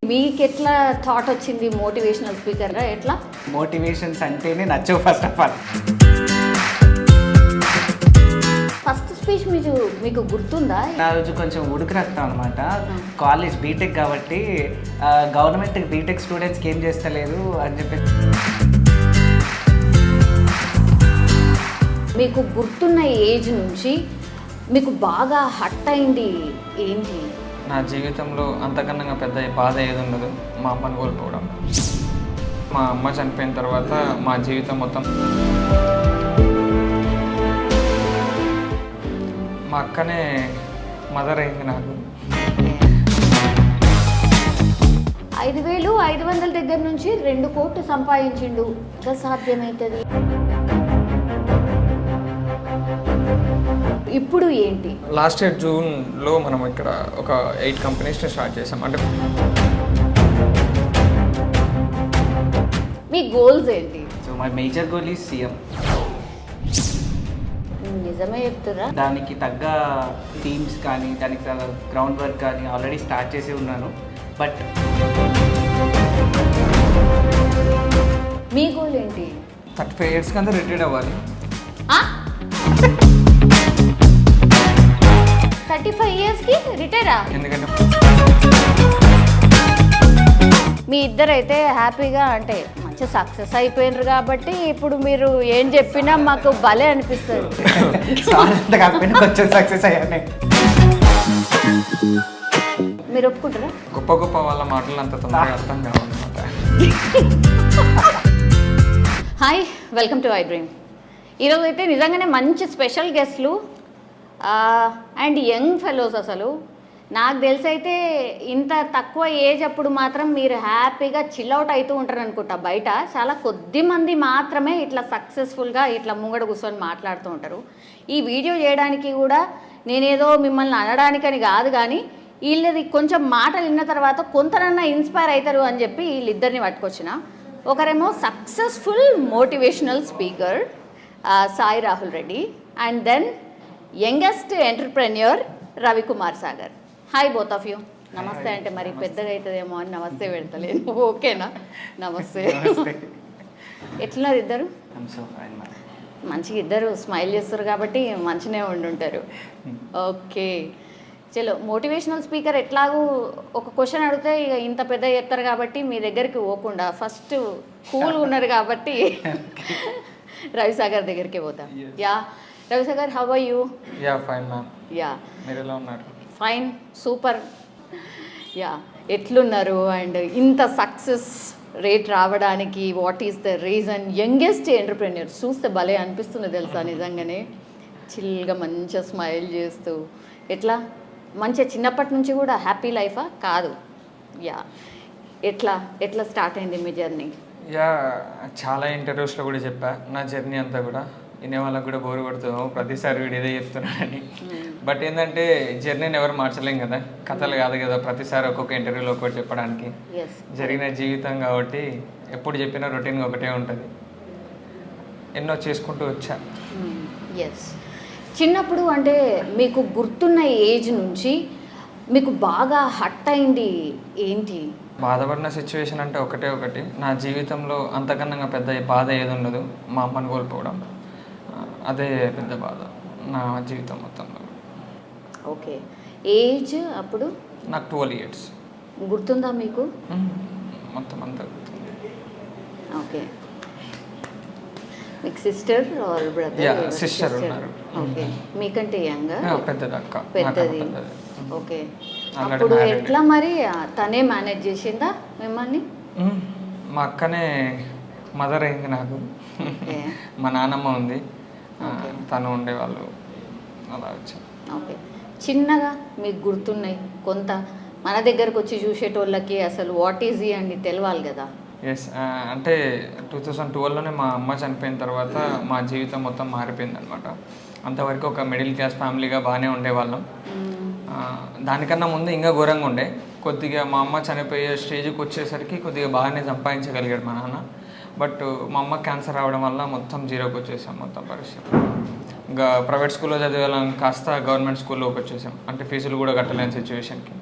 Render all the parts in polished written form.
మీకు ఎట్లా థాట్ వచ్చింది మోటివేషనల్ స్పీకర్గా? ఎట్లా మోటివేషన్స్ అంటేనే నచ్చవు first of all. First speech మీకు గుర్తుందా? నా రోజు కొంచెం ఉడుకు రక్తం అనమాట. కాలేజ్ బీటెక్ కాబట్టి గవర్నమెంట్ బీటెక్ స్టూడెంట్స్కి ఏం చేస్తలేదు అని చెప్పేసి. మీకు గుర్తున్న ఏజ్ నుంచి మీకు బాగా హట్ అయింది ఏంటి? నా జీవితంలో అంతకన్నా పెద్ద బాధ ఏది ఉండదు మా అమ్మని కోల్పోవడం. మా అమ్మ చనిపోయిన తర్వాత మా జీవితం మొత్తం, మా అక్కనే మదర్ అయింది నాకు. 5,500 దగ్గర నుంచి 2 కోట్లు సంపాదించిండు. ఇంకా సాధ్యమవుతుంది? ఇప్పుడు ఏంటి? లాస్ట్ ఇయర్ జూన్లో మనం ఇక్కడ ఒక 8 కంపెనీస్ స్టార్ట్ చేసాం. అంటే మీ గోల్స్ ఏంటి? So my major goal is CM. నిజమే చెప్తారా? దానికి తగ్గ టీమ్స్ కానీ దానికి తగ్గ గ్రౌండ్ వర్క్ కానీ ఆల్రెడీ స్టార్ట్ చేసి ఉన్నాను. బట్ మీ గోల్ ఏంటి? 35 years కంతా రిటైర్డ్ అవ్వాలి. 35 yearsకి రిటైరా? ఎందుకంటే మీ ఇద్దరైతే హ్యాపీగా అంటే మంచి సక్సెస్ అయిపోయినారు కాబట్టి ఇప్పుడు మీరు ఏం చెప్పినా మాకు భలే అనిపిస్తుంది. కాకపోయినా కొంచెం సక్సెస్ అయ్యాను. మీరు ఒప్పుకుంటారా? గొప్ప గొప్ప వాళ్ళ మాటలు అంత తొందరగా అర్థం కావాలన్నమాట. Hi, welcome to I dream. ఈరోజు అయితే నిజంగానే మంచి స్పెషల్ గెస్ట్లు అండ్ యంగ్ ఫెలోస్. అసలు నాకు తెలిసి అయితే ఇంత తక్కువ ఏజ్ అప్పుడు మాత్రం మీరు హ్యాపీగా చిల్అవుట్ అవుతూ ఉంటారు అనుకుంటా. బయట చాలా కొద్ది మంది మాత్రమే ఇట్లా సక్సెస్ఫుల్గా ఇట్లా ముంగడ కూర్చొని మాట్లాడుతూ ఉంటారు. ఈ వీడియో చేయడానికి కూడా నేనేదో మిమ్మల్ని అనడానికని కాదు, కానీ వీళ్ళది కొంచెం మాటలు విన్న తర్వాత కొంతనన్నా ఇన్స్పైర్ అవుతారు అని చెప్పి వీళ్ళిద్దరిని పట్టుకొచ్చిన. ఒకరేమో successful motivational speaker Sai Rahul Reddy, and then youngest entrepreneur Ravikumar Sagar. Hi both of you. నమస్తే అంటే మరి పెద్దగా అవుతుందేమో అని నమస్తే పెడతలేను. ఓకేనా? నమస్తే. ఎట్లున్నారు ఇద్దరు? మంచిగా ఇద్దరు స్మైల్ చేస్తారు కాబట్టి మంచిగానే ఉండుంటారు. ఓకే, చలో. మోటివేషనల్ స్పీకర్ ఎట్లాగూ ఒక క్వశ్చన్ అడిగితే ఇక ఇంత పెద్ద చెప్తారు కాబట్టి మీ దగ్గరికి పోకుండా ఫస్ట్ కూల్గా ఉన్నారు కాబట్టి రవిసాగర్ దగ్గరికి పోతాం. Yeah Ravisagar, how are you? Yeah fine ma'am. Yeah, మీరు ఎలా ఉన్నారు? Fine, super. యా, ఎట్లున్నారు? అండ్ ఇంత సక్సెస్ రేట్ రావడానికి what is the reason? Youngest entrepreneur చూస్తే భలే అనిపిస్తుంది తెలుసా, నిజంగానే చిల్గా మంచిగా స్మైల్ చేస్తూ. ఎట్లా మంచిగా చిన్నప్పటి నుంచి కూడా హ్యాపీ లైఫా? కాదు. యా, ఎట్లా స్టార్ట్ అయింది మీ జర్నీ? యా, చాలా ఇంటర్వ్యూస్లో కూడా చెప్పా నా జర్నీ అంతా కూడా. వినే వాళ్ళకి కూడా బోరు కొడుతున్నాము ప్రతిసారి వీడు ఇదే చెప్తున్నానని. బట్ ఏంటంటే జర్నీని ఎవరు మార్చలేం కదా, కథలు కాదు కదా ప్రతిసారి ఒక్కొక్క ఇంటర్వ్యూలో ఒకటి చెప్పడానికి. జరిగిన జీవితం కాబట్టి ఎప్పుడు చెప్పినా రొటీన్గా ఒకటే ఉంటుంది. ఎన్నో చేసుకుంటూ వచ్చా. ఎస్, చిన్నప్పుడు అంటే మీకు గుర్తున్న ఏజ్ నుంచి మీకు బాగా హట్ అయింది ఏంటి? బాధపడిన సిచ్యువేషన్ అంటే ఒకటి, నా జీవితంలో అంతకన్నా పెద్ద బాధ ఏది ఉండదు మా అమ్మని కోల్పోవడం. అదే పెద్ద బాధ నా జీవితం మొత్తంలో. ఓకే, ఏజ్ అప్పుడు? నాకు 12 years. గుర్తుందా మీకు? మొత్తం అంతా గుర్తుంది. ఓకే, మీకు sister or brother? Yeah, sister ఉన్నారు. ఓకే, మీకంటే యంగ్? పెద్దది అక్క. పెద్దది. ఓకే, అప్పుడు ఎట్లా మరి తనే మేనేజ్ చేసిందా మిమ్మల్ని? మా అక్కనే మదర్ అయింది నాకు. మా నాన్నమ్మ ఉంది, తను ఉండేవాళ్ళు, అలా వచ్చాను. ఓకే, చిన్నగా మీకు గుర్తున్నాయి కొంత మన దగ్గరకు వచ్చి చూసేటోళ్ళకి అసలు వాట్ ఈజ్ అని తెలవాలి కదా. ఎస్, అంటే 2012లోనే మా అమ్మ చనిపోయిన తర్వాత మా జీవితం మొత్తం మారిపోయింది అనమాట. అంతవరకు ఒక మిడిల్ క్లాస్ ఫ్యామిలీగా బాగానే ఉండేవాళ్ళం. దానికన్నా ముందు ఇంకా ఘోరంగా ఉండే. కొద్దిగా మా అమ్మ చనిపోయే స్టేజ్కి వచ్చేసరికి కొద్దిగా బాగానే సంపాదించగలిగాడు మా నాన్న. బట్ మా అమ్మ క్యాన్సర్ రావడం వల్ల మొత్తం జీరోకి వచ్చేసాం మొత్తం పరిస్థితి. ఇంకా ప్రైవేట్ స్కూల్లో చదివేలా కాస్త గవర్నమెంట్ స్కూల్లోకి వచ్చేసాం. అంటే ఫీజులు కూడా కట్టలేని సిచ్యువేషన్కి.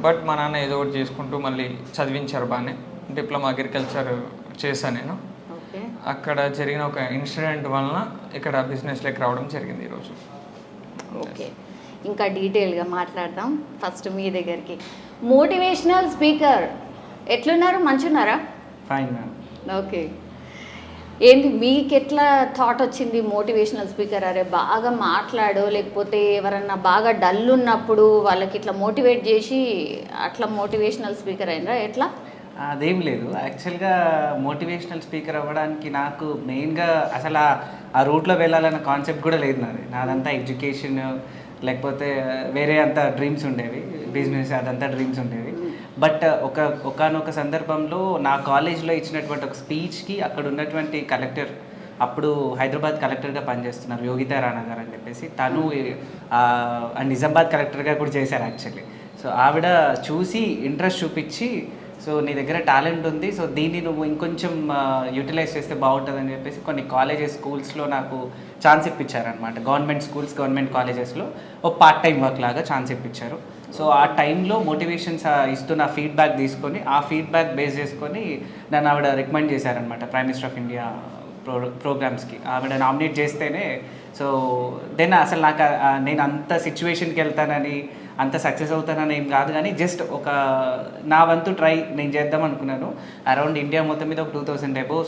బట్ మా నాన్న ఏదో ఒకటి చేసుకుంటూ మళ్ళీ చదివించారు బాగానే. డిప్లొమా అగ్రికల్చర్ చేశాను నేను. ఓకే. అక్కడ జరిగిన ఒక ఇన్సిడెంట్ వలన ఇక్కడ బిజినెస్లోకి రావడం జరిగింది ఈరోజు. ఓకే, ఇంకా డీటెయిల్గా మాట్లాడదాం. ఫస్ట్ మీ దగ్గరికి మోటివేషనల్ స్పీకర్ ఎట్లున్నారు, మంచున్నారా? Fine ma'am. ఓకే, ఏంటి మీకు ఎట్లా థాట్ వచ్చింది మోటివేషనల్ స్పీకర్? అరే బాగా మాట్లాడు, లేకపోతే ఎవరన్నా బాగా డల్ ఉన్నప్పుడు వాళ్ళకి ఇట్లా మోటివేట్ చేసి అట్లా మోటివేషనల్ స్పీకర్ అయినరా ఎట్లా? అదేం లేదు, యాక్చువల్గా మోటివేషనల్ స్పీకర్ అవ్వడానికి నాకు మెయిన్గా అసలు ఆ రూట్లో వెళ్ళాలన్న కాన్సెప్ట్ కూడా లేదు నాదంతా ఎడ్యుకేషన్, లేకపోతే వేరే అంతా డ్రీమ్స్ ఉండేవి, బిజినెస్ అదంతా డ్రీమ్స్ ఉండేవి. బట్ ఒకానొక సందర్భంలో నా కాలేజ్లో ఇచ్చినటువంటి ఒక స్పీచ్కి అక్కడ ఉన్నటువంటి కలెక్టర్, అప్పుడు హైదరాబాద్ కలెక్టర్గా పనిచేస్తున్నారు యోగితా రాణా గారు అని చెప్పేసి, తను నిజామాబాద్ కలెక్టర్గా కూడా చేశారు యాక్చువల్లీ. సో ఆవిడ చూసి ఇంట్రెస్ట్ చూపించి, సో నీ దగ్గర టాలెంట్ ఉంది, సో దీన్ని నువ్వు ఇంకొంచెం యూటిలైజ్ చేస్తే బాగుంటుందని చెప్పేసి కొన్ని కాలేజెస్, స్కూల్స్లో నాకు ఛాన్స్ ఇప్పించారనమాట. గవర్నమెంట్ స్కూల్స్, గవర్నమెంట్ కాలేజెస్లో ఒక పార్ట్ టైం వర్క్ లాగా ఛాన్స్ ఇప్పించారు. సో ఆ టైంలో మోటివేషన్స్ ఇస్తున్న ఫీడ్బ్యాక్ తీసుకొని, ఆ ఫీడ్బ్యాక్ బేస్ చేసుకొని నన్ను ఆవిడ రికమెండ్ చేశారనమాట ప్రైమ్ మినిస్టర్ ఆఫ్ ఇండియా ప్రోగ్రామ్స్కి. ఆవిడ నామినేట్ చేస్తేనే, సో దెన్ అసలు నాకు నేను అంత సిచ్యువేషన్కి వెళ్తానని, అంత సక్సెస్ అవుతానని ఏం కాదు, కానీ జస్ట్ ఒక నా వంతు ట్రై నేను చేద్దాం అనుకున్నాను. అరౌండ్ ఇండియా మొత్తం మీద ఒక 2000 అబోవ్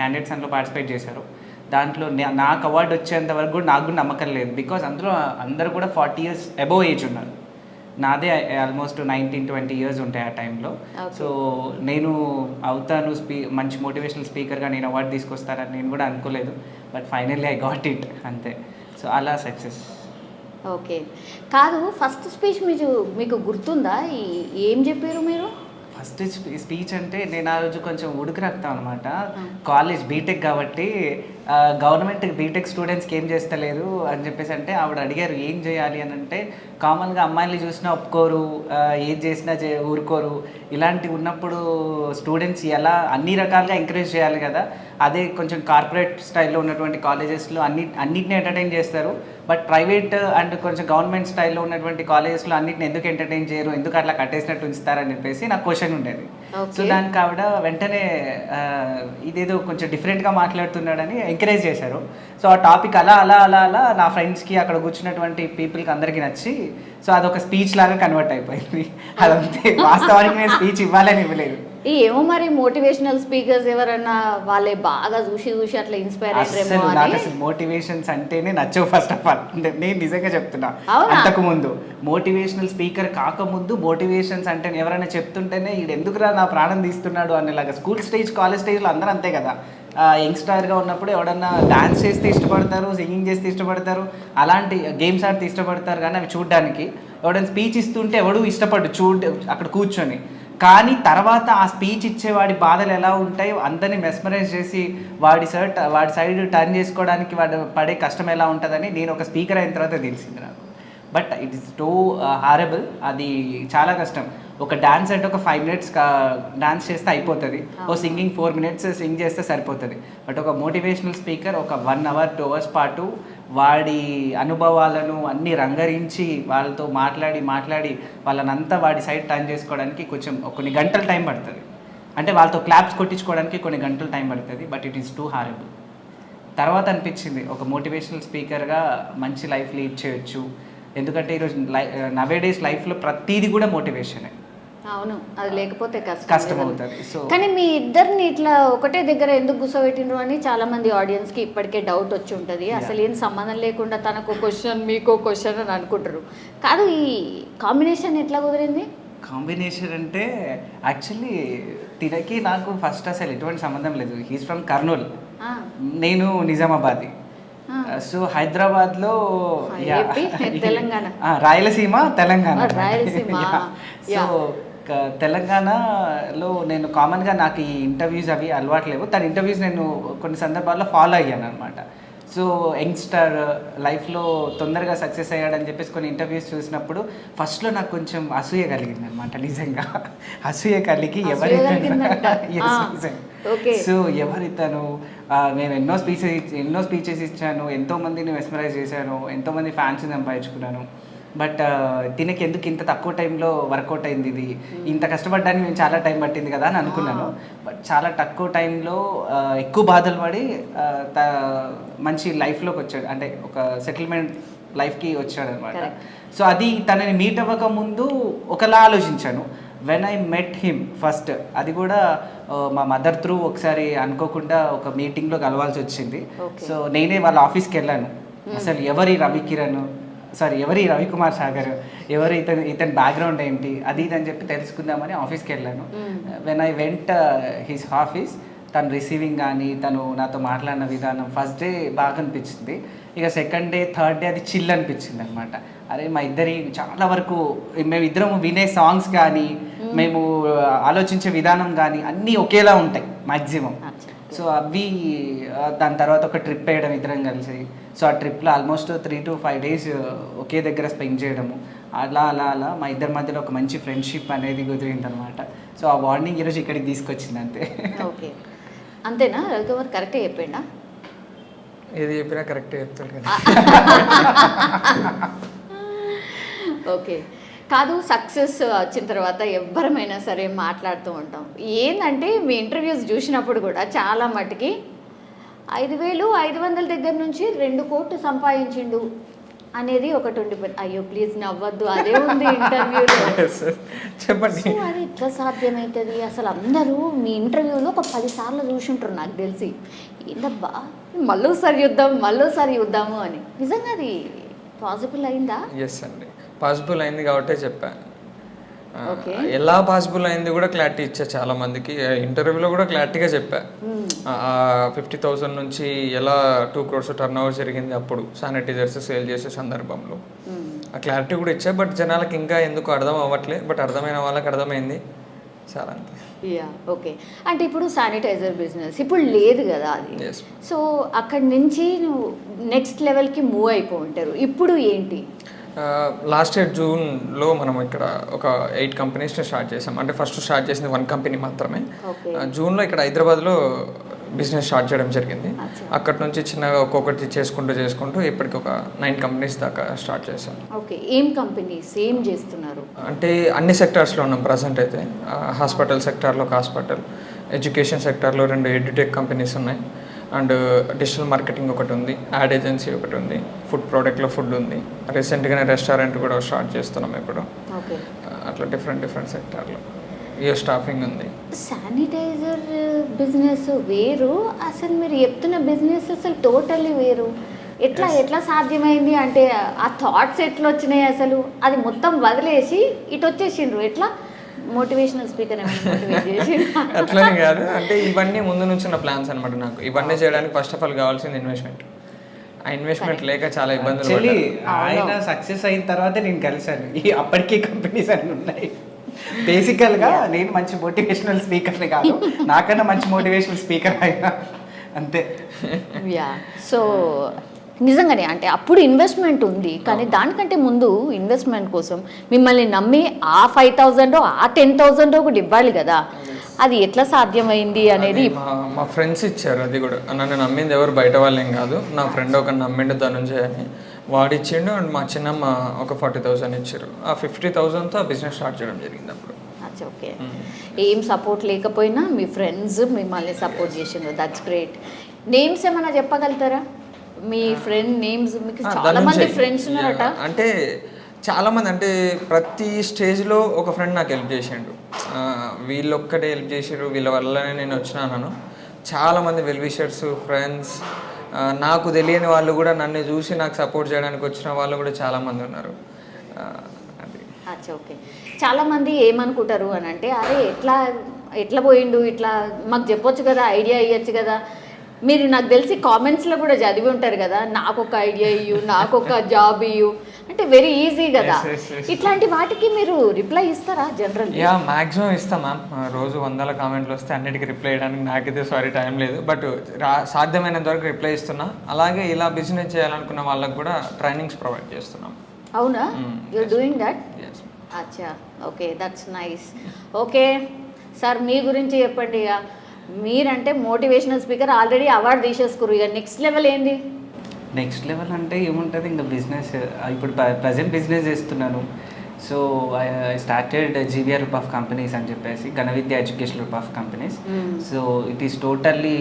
క్యాండిడేట్స్ అందులో పార్టిసిపేట్ చేశారు. దాంట్లో నాకు అవార్డు వచ్చేంత వరకు కూడా నాకు కూడా నమ్మకం లేదు, బికాజ్ అందులో అందరూ కూడా 40 years అబోవ్ ఏజ్ ఉన్నారు. నాదే ఆల్మోస్ట్ 19-20 years ఉంటాయి ఆ టైంలో. సో నేను అవుతాను మంచి మోటివేషనల్ స్పీకర్గా నేను అవార్డు తీసుకొస్తానని నేను కూడా అనుకోలేదు, but finally I got it, అంతే. సో అలా సక్సెస్. ఓకే, కాదు ఫస్ట్ స్పీచ్ మీకు గుర్తుందా? ఏం చెప్పారు మీరు? ఫస్ట్ స్పీచ్ అంటే నేను ఆ రోజు కొంచెం ఉడుకు రక్తం అనమాట. కాలేజ్ బీటెక్ కాబట్టి గవర్నమెంట్ బీటెక్ స్టూడెంట్స్కి ఏం చేస్తలేదు అని చెప్పేసి అంటే ఆవిడ అడిగారు ఏం చేయాలి అని అంటే, కామన్గా అమ్మాయిలు చూసినా ఒప్పుకోరు, ఏది చేసినా ఊరుకోరు, ఇలాంటివి ఉన్నప్పుడు స్టూడెంట్స్ ఎలా అన్ని రకాలుగా ఎంకరేజ్ చేయాలి కదా. అదే కొంచెం కార్పొరేట్ స్టైల్లో ఉన్నటువంటి కాలేజెస్లో అన్నిటిని ఎంటర్టైన్ చేస్తారు, బట్ ప్రైవేట్ అండ్ కొంచెం గవర్నమెంట్ స్టైల్లో ఉన్నటువంటి కాలేజెస్లో అన్నిటిని ఎందుకు ఎంటర్టైన్ చేయరు, ఎందుకు అట్లా కట్టేసినట్టు ఉంచుతారని చెప్పేసి నాకు క్వశ్చన్ ఉండేది. సో దానికి ఆవిడ వెంటనే ఇదేదో కొంచెం డిఫరెంట్గా మాట్లాడుతున్నాడని ఎంకరేజ్ చేశారు. సో ఆ టాపిక్ అలా అలా అలా అలా నా ఫ్రెండ్స్కి, అక్కడ కూర్చున్నటువంటి పీపుల్కి అందరికీ నచ్చి, సో అదొక స్పీచ్ లాగా కన్వర్ట్ అయిపోయింది. అదంతే, వాస్తవానికి నేను స్పీచ్ ఇవ్వాలని ఇవ్వలేదు. ఏమో మరి మోటివేషనల్ స్పీకర్స్ ఎవరన్నా వాళ్ళే బాగా చూసి అట్లా ఇన్స్పైర్ అయ్యారేమో. నాకు అసలు మోటివేషన్స్ అంటేనే నచ్చవు ఫస్ట్ ఆఫ్ ఆల్, నేను నిజంగా చెప్తున్నా. అంతకుముందు మోటివేషనల్ స్పీకర్ కాకముందు మోటివేషన్స్ అంటే ఎవరైనా చెప్తుంటేనే ఇది ఎందుకురా నా ప్రాణం తీస్తున్నాడు అనేలాగా. స్కూల్ స్టేజ్, కాలేజ్ స్టేజ్లో అందరూ అంతే కదా. యంగ్స్టర్గా ఉన్నప్పుడు ఎవడన్నా డాన్స్ చేస్తే ఇష్టపడతారు, సింగింగ్ చేస్తే ఇష్టపడతారు, అలాంటి గేమ్స్ ఆడితే ఇష్టపడతారు, కానీ అవి చూడడానికి. ఎవడన్నా స్పీచ్ ఇస్తుంటే ఎవడు ఇష్టపడు అక్కడ కూర్చొని. కానీ తర్వాత ఆ స్పీచ్ ఇచ్చేవాడి బాధలు ఎలా ఉంటాయో అందరినీ మెస్మరైజ్ చేసి వాడి సైడ్ టర్న్ చేసుకోవడానికి వాడు పడే కష్టం ఎలా ఉంటుందని నేను ఒక స్పీకర్ అయిన తర్వాత తెలిసింది నాకు. But it is two horrible, అది చాలా కష్టం. ఒక డాన్స్ అంటే ఒక 5 minutes డాన్స్ చేస్తే అయిపోతుంది, ఓ సింగింగ్ 4 minutes సింగ్ చేస్తే సరిపోతుంది. బట్ ఒక మోటివేషనల్ స్పీకర్ ఒక 1 hour 2 hours పాటు వాడి అనుభవాలను అన్నీ రంగరించి వాళ్ళతో మాట్లాడి వాళ్ళనంతా వాడి సైడ్ టర్న్ చేసుకోవడానికి కొంచెం కొన్ని గంటలు టైం పడుతుంది. అంటే వాళ్ళతో క్లాప్స్ కొట్టించుకోవడానికి కొన్ని గంటలు టైం పడుతుంది. But it is two horrible. తర్వాత అనిపించింది ఒక మోటివేషనల్ స్పీకర్గా మంచి లైఫ్ లీడ్ చేయొచ్చు, ఎందుకంటే ఈరోజు నవేడేస్ లైఫ్లో ప్రతిదీ కూడా మోటివేషనే. అవును, అది లేకపోతే కష్టం అవుతుంది. సో కానీ మీ ఇద్దరిని ఇట్లా ఒకటే దగ్గర ఎందుకు కూర్చోబెట్టిండ్రు అని చాలా మంది ఆడియన్స్కి ఇప్పటికే డౌట్ వచ్చి ఉంటుంది. అసలు ఏం సంబంధం లేకుండా తనకు క్వశ్చన్ మీకో క్వశ్చన్ అని అనుకుంటారు. కాదు, ఈ కాంబినేషన్ ఎట్లా కుదిరింది? కాంబినేషన్ అంటే యాక్చువల్లీ తినకి నాకు ఫస్ట్ అసలు ఎటువంటి సంబంధం లేదు. హీస్ ఫ్రమ్ కర్నూల్, నేను నిజామాబాద్. సో హైదరాబాద్లో తెలంగాణ, రాయలసీమ తెలంగాణ. సో తెలంగాణలో నేను కామన్గా నాకు ఈ ఇంటర్వ్యూస్ అవి అలవాట్లేవు. తన ఇంటర్వ్యూస్ నేను కొన్ని సందర్భాల్లో ఫాలో అయ్యాను అనమాట. సో యంగ్స్టర్ లైఫ్లో తొందరగా సక్సెస్ అయ్యాడని చెప్పేసి కొన్ని ఇంటర్వ్యూస్ చూసినప్పుడు ఫస్ట్లో నాకు కొంచెం అసూయ కలిగింది అనమాట. నిజంగా అసూయ కలిగి సో ఎవరితను, నేను ఎన్నో స్పీచెస్ ఇచ్చాను, ఎంతోమందిని మెస్మరైజ్ చేశాను, ఎంతోమంది ఫ్యాన్స్ సంపాదించుకున్నాను. బట్ తినకి ఎందుకు ఇంత తక్కువ టైంలో వర్కౌట్ అయింది ఇది, ఇంత కష్టపడ్డానికి మేము చాలా టైం పట్టింది కదా అని అనుకున్నాను. బట్ చాలా తక్కువ టైంలో ఎక్కువ బాధలు పడి మంచి లైఫ్లోకి వచ్చాడు, అంటే ఒక సెటిల్మెంట్ లైఫ్కి వచ్చాడు అనమాట. సో అది తనని మీట్ అవ్వక ముందు ఒకలా ఆలోచించాను. When I met him first, అది కూడా మా మదర్ త్రూ ఒకసారి అనుకోకుండా ఒక మీటింగ్లో కలవాల్సి వచ్చింది. సో నేనే వాళ్ళ ఆఫీస్కి వెళ్ళాను. అసలు ఎవరి రవికుమార్ సాగర్, ఎవరు ఇతని బ్యాక్గ్రౌండ్ ఏంటి, అది ఇది అని చెప్పి తెలుసుకుందామని ఆఫీస్కి వెళ్ళాను. When I went his office, తను రిసీవింగ్ కానీ తను నాతో మాట్లాడిన విధానం ఫస్ట్ డే బాగా అనిపించింది. ఇక సెకండ్ డే థర్డ్ డే అది చిల్ అనిపించింది అనమాట. అరే మా ఇద్దరి చాలా వరకు మేమిద్దరం వినే సాంగ్స్ కానీ మేము ఆలోచించే విధానం కానీ అన్నీ ఒకేలా ఉంటాయి మ్యాక్సిమం. సో అవి దాని తర్వాత ఒక ట్రిప్ వేయడం ఇద్దరం కలిసి. సో ఆ ట్రిప్లో ఆల్మోస్ట్ 3 to 5 days ఒకే దగ్గర స్పెండ్ చేయడము, అలా అలా అలా మా ఇద్దరి మధ్యలో ఒక మంచి ఫ్రెండ్షిప్ అనేది కుదిరింది అనమాట. సో ఆ బాండింగ్ ఈరోజు ఇక్కడికి తీసుకొచ్చింది అంతే. ఓకే, అంతేనా? రవికుమార్ కరెక్టే చెప్పిండా? ఏది చెప్పినా కరెక్టే చెప్తాడు కదా. ఓకే, కాదు, సక్సెస్ వచ్చిన తర్వాత ఎవ్వరమైనా సరే మాట్లాడుతూ ఉంటాం. ఏంటంటే మీ ఇంటర్వ్యూస్ చూసినప్పుడు కూడా చాలా మటుకి 5,500 దగ్గర నుంచి 2 కోట్లు సంపాదించిండు అనేది ఒకటి ఉండిపోయింది. అయ్యో ప్లీజ్ నవ్వద్దు, అదే ఉంది ఇంటర్వ్యూలో. చెప్పండి. సో అది ఎట్లా సాధ్యమవుతుంది అసలు? అందరూ మీ ఇంటర్వ్యూలో ఒక 10 సార్లు చూసుంటారు నాకు తెలిసి. ఏందబ్బా మళ్ళీసారి చూద్దాము అని. నిజంగా అది పాసిబుల్ అయిందా? ఎస్ అండి, పాసిబుల్ అయింది కాబట్టే చెప్పాను. ఓకే, ఎలా పాసిబుల్ అయింది కూడా క్లారిటీ ఇచ్చా చాలా మందికి. ఇంటర్వ్యూలో కూడా క్లారిటీగా చెప్పా. 50,000 నుంచి ఎలా 2 crores టర్న్ ఓవర్ జరిగింది అప్పుడు శానిటైజర్స్ సేల్ చేసే సందర్భంలో. ఆ క్లారిటీ కూడా ఇచ్చా. బట్ జనాలకు ఇంకా ఎందుకు అర్థం అవ్వట్లే. బట్ అర్థమైన వాళ్ళకి అర్థమైంది చాలా అంతే. Yeah, okay. అంటే ఇప్పుడు శానిటైజర్ బిజినెస్ ఇప్పుడు లేదు కదా అది. Yes. సో అక్కడి నుంచి నువ్వు నెక్స్ట్ లెవెల్కి మూవ్ అయిపో ఉంటారు. ఇప్పుడు ఏంటి? లాస్ట్ ఇయర్ జూన్లో మనం ఇక్కడ ఒక 8 కంపెనీస్ని స్టార్ట్ చేసాం. అంటే ఫస్ట్ స్టార్ట్ చేసింది 1 కంపెనీ మాత్రమే. జూన్లో ఇక్కడ హైదరాబాద్లో బిజినెస్ స్టార్ట్ చేయడం జరిగింది. అక్కడ నుంచి చిన్నగా ఒక్కొక్కటి చేసుకుంటూ ఇప్పటికి ఒక 9 కంపెనీస్ దాకా స్టార్ట్ చేసాం. ఓకే, ఏం కంపెనీస్ ఏం చేస్తున్నారు? అంటే అన్ని సెక్టార్స్లో ఉన్నాం ప్రజెంట్ అయితే. హాస్పిటల్ సెక్టార్లో ఒక హాస్పిటల్, ఎడ్యుకేషన్ సెక్టార్లో 2 ఎడ్యుటెక్ కంపెనీస్ ఉన్నాయి, అండ్ డిజిటల్ మార్కెటింగ్ ఒకటి ఉంది, యాడ్ ఏజెన్సీ ఒకటి ఉంది, ఫుడ్ ప్రోడక్ట్లో ఫుడ్ ఉంది, రీసెంట్గానే రెస్టారెంట్ కూడా స్టార్ట్ చేస్తున్నాం ఇప్పుడు. ఓకే, అట్లా డిఫరెంట్ సెక్టార్లో ఇయర్ స్టాఫింగ్ ఉంది. శానిటైజర్ బిజినెస్ వేరు, అసలు మీరు చెప్తున్న బిజినెస్ అసలు టోటల్లీ వేరు. ఎట్లా సాధ్యమైంది? అంటే ఆ థాట్స్ ఎట్లా వచ్చినాయి అసలు? అది మొత్తం వదిలేసి ఇటు వచ్చేసిండ్రు ఎట్లా? మోటివేషనల్ స్పీకర్ మోటివేట్ చేసి అట్లనే కాదు, అంటే ఇవన్నీ ముందు నుంచి ఉన్న ప్లాన్స్ అనమాట. నాకు ఇవన్నీ చేయడానికి ఫస్ట్ ఆఫ్ ఆల్ కావాల్సింది ఇన్వెస్ట్మెంట్. ఆ ఇన్వెస్ట్మెంట్ లేక చాలా ఇబ్బందులు పడ్డాను. ఆయన సక్సెస్ అయిన తర్వాతే నేను కలిసాను. అప్పటికీ కంపెనీస్ అన్నీ ఉన్నాయి. బేసికల్గా నేను మంచి మోటివేషనల్ స్పీకర్ని కాదు, నాకన్నా మంచి మోటివేషనల్ స్పీకర్ అయినా అంతే. యా, సో నిజంగానే అంటే అప్పుడు ఇన్వెస్ట్మెంట్ ఉంది, కానీ దానికంటే ముందు ఇన్వెస్ట్మెంట్ కోసం మిమ్మల్ని నమ్మి ఆ 5,000 ఆ 10,000 కూడా ఇవ్వాలి కదా. అది ఎట్లా సాధ్యమైంది అనేది మా ఫ్రెండ్స్ ఇచ్చారు. అది కూడా నన్ను నమ్మింది ఎవరు బయట వాళ్ళేం కాదు. నా ఫ్రెండ్ ఒక నమ్మిండు ధనుంజయ్ అని, వాడు ఇచ్చిండు. అండ్ మా చిన్నమ్మ ఒక 40,000 ఇచ్చారు. ఆ 50,000తో ఆ బిజినెస్ స్టార్ట్ చేయడం జరిగింది అప్పుడు. ఓకే, ఏం సపోర్ట్ లేకపోయినా మీ ఫ్రెండ్స్ మిమ్మల్ని సపోర్ట్ చేసిండ్రు. That's great. నేమ్స్ ఏమైనా చెప్పగలుగుతారా? మీ ఫ్రెండ్ నేమ్స్? మీకు చాలా మంది ఫ్రెండ్స్ ఉన్నారట. అంటే చాలా మంది, అంటే ప్రతి స్టేజ్లో ఒక ఫ్రెండ్ నాకు హెల్ప్ చేసిండు. వీళ్ళొక్కటే హెల్ప్ చేసారు, వీళ్ళ వల్లనే నేను వచ్చినాను. చాలామంది వెల్ విషర్స్, ఫ్రెండ్స్, నాకు తెలియని వాళ్ళు కూడా నన్ను చూసి నాకు సపోర్ట్ చేయడానికి వచ్చిన వాళ్ళు కూడా చాలామంది ఉన్నారు. అది ఓకే, చాలామంది ఏమనుకుంటారు అని అంటే, అరే ఎట్లా పోయిండు, ఇట్లా మాకు చెప్పొచ్చు కదా, ఐడియా ఇవ్వచ్చు కదా. మీరు నాకు తెలిసి కామెంట్స్లో కూడా చదివి ఉంటారు కదా, నాకు ఒక ఐడియా ఇయ్యు, నాకు ఒక జాబ్ ఇయ్యు అంటే వెరీ ఈజీ కదా. ఇట్లాంటి వాటికి మీరు రిప్లై ఇస్తారా జనరల్? యా, మ్యాక్సిమం ఇస్తాం మ్యామ్. రోజు 100 కామెంట్లు వస్తే అన్నిటికీ రిప్లై చేయడానికి నాకైతే టైం లేదు. బట్ సాధ్యమైనంత వరకు రిప్లై ఇస్తున్నా. అలాగే ఇలా బిజినెస్ చేయాలనుకున్న వాళ్ళకి కూడా ట్రైనింగ్స్ ప్రొవైడ్ చేస్తున్నాం. అవునా? You're doing that? అచ్చా, okay, that's nice. Okay sir, మీ గురించి చెప్పండి. ఇక మీరంటే మోటివేషనల్ స్పీకర్, ఆల్రెడీ అవార్డు తీసేసుకురు. ఇక నెక్స్ట్ లెవెల్ ఏంది? నెక్స్ట్ లెవెల్ అంటే ఏముంటుంది ఇంకా బిజినెస్. ఇప్పుడు ప్రజెంట్ బిజినెస్ చేస్తున్నాను. So I started GVR group of companies అని చెప్పేసి, Ghana Vidya education group of companies. So it is totally